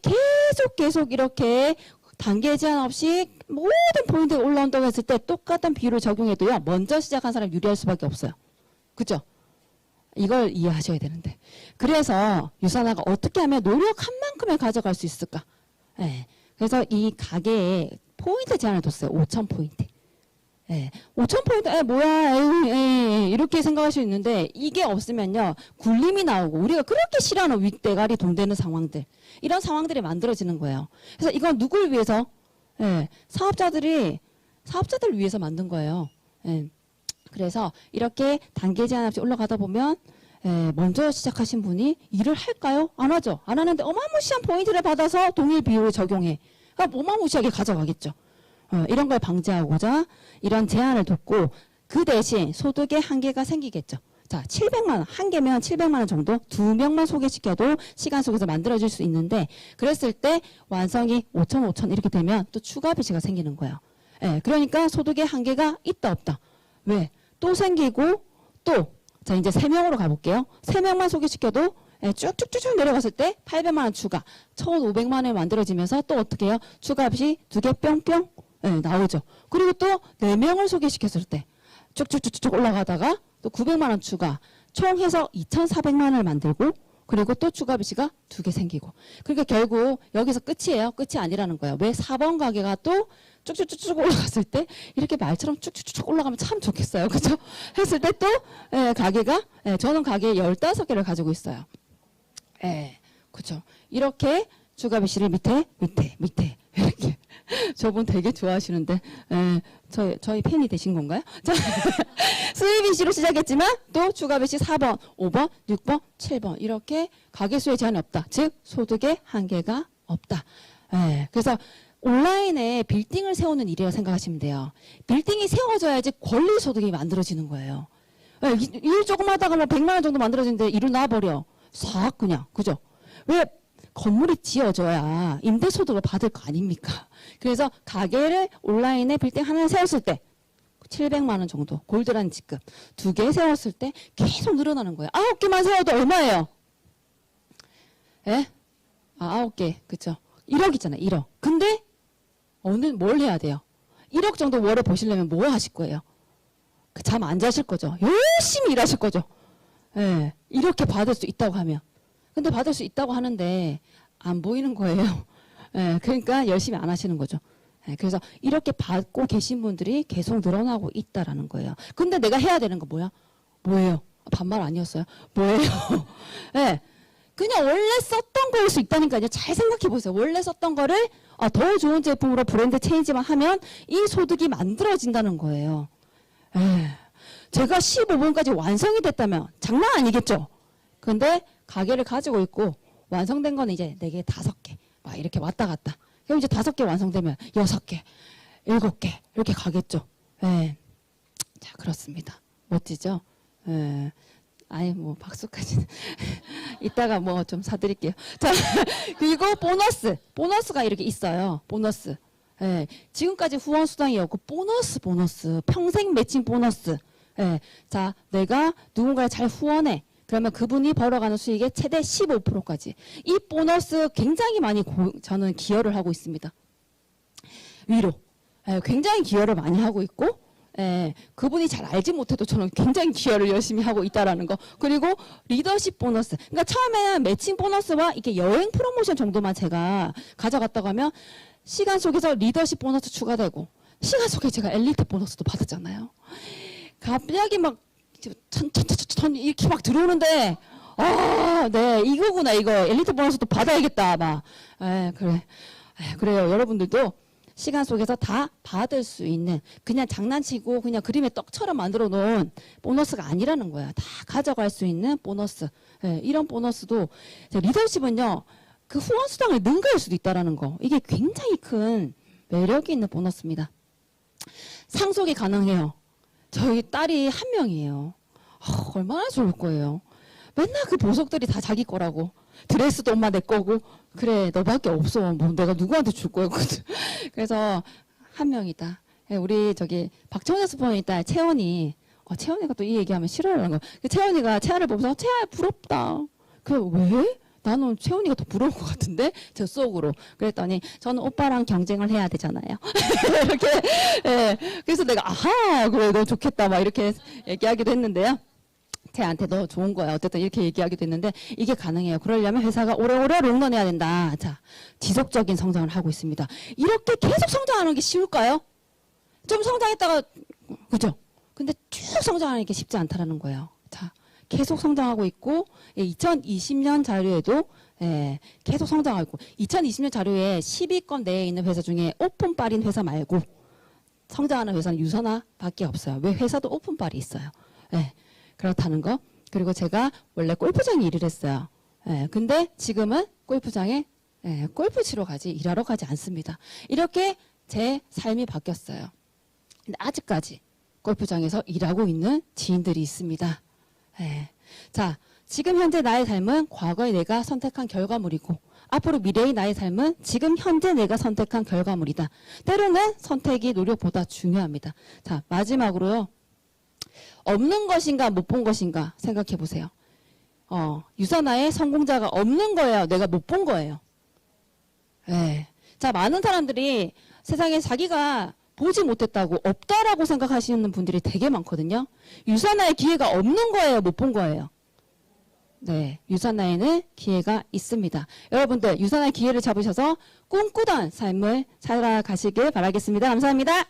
계속 이렇게 단계 제한 없이 모든 포인트가 올라온다고 했을 때 똑같은 비율을 적용해도요, 먼저 시작한 사람이 유리할 수밖에 없어요. 그죠? 이걸 이해하셔야 되는데. 그래서 유산화가 어떻게 하면 노력한 만큼을 가져갈 수 있을까? 그래서 이 가게에 포인트 제한을 뒀어요. 5,000포인트. 5,000포인트, 뭐야, 에이, 이렇게 생각할 수 있는데, 이게 없으면요, 굴림이 나오고, 우리가 그렇게 싫어하는 윗대가리 돈 되는 상황들, 이런 상황들이 만들어지는 거예요. 그래서 이건 누굴 위해서? 사업자들을 위해서 만든 거예요. 그래서 이렇게 단계 제한 없이 올라가다 보면, 먼저 시작하신 분이 일을 할까요? 안 하죠. 안 하는데 어마무시한 포인트를 받아서 동일 비율을 적용해. 그러니까 어마무시하게 가져가겠죠. 이런 걸 방지하고자 이런 제한을 뒀고, 그 대신 소득의 한계가 생기겠죠. 자, 700만 원, 한계면 700만 원 정도 2명만 소개시켜도 시간 속에서 만들어질 수 있는데, 그랬을 때 완성이 5,000 이렇게 되면 또 추가 비시가 생기는 거예요. 그러니까 소득의 한계가 있다 없다. 왜? 또 생기고 또, 자, 이제 3명으로 가볼게요. 3명만 소개시켜도 쭉쭉쭉 내려갔을 때 800만 원 추가, 1,500만 원이 만들어지면서 또 어떻게 해요? 추가 빚이 2개 뿅뿅 나오죠. 그리고 또 4명을 소개시켰을 때 쭉쭉쭉 올라가다가 또 900만 원 추가, 총 해서 2,400만 원을 만들고, 그리고 또 추가 빚이 2개 생기고. 그러니까 결국 여기서 끝이에요. 끝이 아니라는 거예요. 왜 4번 가게가 또 쭉쭉쭉 올라갔을 때 이렇게 말처럼 쭉쭉쭉 올라가면 참 좋겠어요. 그죠? 했을 때 또 가게가, 저는 가게 15개를 가지고 있어요. 그죠? 이렇게 추가 빚을 밑에 이렇게. 저분 되게 좋아하시는데, 저희 팬이 되신 건가요? 자, 수입 이시로 시작했지만 또 추가 빚이 4번, 5번, 6번, 7번 이렇게 가계 수에 제한이 없다. 즉 소득의 한계가 없다. 그래서 온라인에 빌딩을 세우는 일이라고 생각하시면 돼요. 빌딩이 세워져야지 권리 소득이 만들어지는 거예요. 일 조금 하다가 뭐 100만 원 정도 만들어지는데 일을 놔버려. 싹 그냥. 그죠? 왜? 건물이 지어져야 임대소득을 받을 거 아닙니까? 그래서 가게를 온라인에 빌딩 하나 세웠을 때 700만 원 정도 골드라는 직급 2개 세웠을 때 계속 늘어나는 거예요. 9개만 세워도 얼마예요? 9개. 그쵸? 1억이잖아요. 1억. 근데 뭘 해야 돼요? 1억 정도 월에 보시려면 뭐 하실 거예요? 잠 안 자실 거죠? 열심히 일하실 거죠? 이렇게 받을 수 있다고 하면. 근데 받을 수 있다고 하는데 안 보이는 거예요. 그러니까 열심히 안 하시는 거죠. 그래서 이렇게 받고 계신 분들이 계속 늘어나고 있다라는 거예요. 근데 내가 해야 되는 거 뭐예요? 반말 아니었어요? 뭐예요? 그냥 원래 썼던 거일 수 있다니까요. 잘 생각해 보세요. 원래 썼던 거를 더 좋은 제품으로 브랜드 체인지만 하면 이 소득이 만들어진다는 거예요. 제가 15분까지 완성이 됐다면 장난 아니겠죠? 근데 가게를 가지고 있고 완성된 거는 이제 4개, 5개 막 이렇게 왔다 갔다. 그럼 이제 5개 완성되면 6개, 7개 이렇게 가겠죠. 자, 그렇습니다. 멋지죠? 아이, 뭐, 박수까지는. 이따가 뭐 좀 사드릴게요. 자, 그리고 보너스. 보너스가 이렇게 있어요. 보너스. 예, 지금까지 후원 수당이었고, 보너스. 평생 매칭 보너스. 예, 자, 내가 누군가를 잘 후원해. 그러면 그분이 벌어가는 수익의 최대 15%까지. 이 보너스 굉장히 많이 저는 기여를 하고 있습니다. 위로. 예, 굉장히 기여를 많이 하고 있고, 예, 그분이 잘 알지 못해도 저는 굉장히 기여를 열심히 하고 있다라는 거. 그리고 리더십 보너스. 그러니까 처음에는 매칭 보너스와 이게 여행 프로모션 정도만 제가 가져갔다고 하면 시간 속에서 리더십 보너스 추가되고 시간 속에 제가 엘리트 보너스도 받았잖아요. 갑자기 막 천 이렇게 막 들어오는데 네, 이거구나. 이거 엘리트 보너스도 받아야겠다. 막. 그래. 그래요. 여러분들도 시간 속에서 다 받을 수 있는 그냥 장난치고 그냥 그림의 떡처럼 만들어 놓은 보너스가 아니라는 거야. 다 가져갈 수 있는 보너스. 이런 보너스도 리더십은요. 그 후원 수당을 능가할 수도 있다라는 거. 이게 굉장히 큰 매력이 있는 보너스입니다. 상속이 가능해요. 저희 딸이 한 명이에요. 얼마나 좋을 거예요. 맨날 그 보석들이 다 자기 거라고. 드레스도 엄마 내 거고. 그래, 너밖에 없어. 뭐 내가 누구한테 줄 거야. 그래서 한 명이다. 우리 박정현 스포의 딸 채원이. 채원이가 또 이 얘기하면 싫어하는 거. 채원이가 채아를 보면서 채아 부럽다. 왜? 나는 채원이가 더 부러울 것 같은데? 저 속으로. 그랬더니 저는 오빠랑 경쟁을 해야 되잖아요. 이렇게. 그래서 내가 그래 너 좋겠다 막 이렇게 얘기하기도 했는데요. 쟤한테 너 좋은 거야. 어쨌든 이렇게 얘기하기도 했는데 이게 가능해요. 그러려면 회사가 오래오래 롱런해야 된다. 자, 지속적인 성장을 하고 있습니다. 이렇게 계속 성장하는 게 쉬울까요? 좀 성장했다가 그죠? 근데 쭉 성장하는 게 쉽지 않다라는 거예요. 자, 계속 성장하고 있고 2020년 자료에도 계속 성장하고 있고 2020년 자료에 10위권 내에 있는 회사 중에 오픈빨인 회사 말고 성장하는 회사는 유선화밖에 없어요. 왜 회사도 오픈빨이 있어요. 그렇다는 거. 그리고 제가 원래 골프장에 일을 했어요. 근데 지금은 골프장에 골프 치러 일하러 가지 않습니다. 이렇게 제 삶이 바뀌었어요. 근데 아직까지 골프장에서 일하고 있는 지인들이 있습니다. 자, 지금 현재 나의 삶은 과거에 내가 선택한 결과물이고 앞으로 미래의 나의 삶은 지금 현재 내가 선택한 결과물이다. 때로는 선택이 노력보다 중요합니다. 자, 마지막으로요. 없는 것인가 못 본 것인가 생각해 보세요. 유선화의 성공자가 없는 거예요. 내가 못 본 거예요. 자, 많은 사람들이 세상에 자기가 보지 못했다고 없다라고 생각하시는 분들이 되게 많거든요. 유선화의 기회가 없는 거예요. 못 본 거예요. 네, 유선화에는 기회가 있습니다. 여러분들 유선화의 기회를 잡으셔서 꿈꾸던 삶을 살아가시길 바라겠습니다. 감사합니다.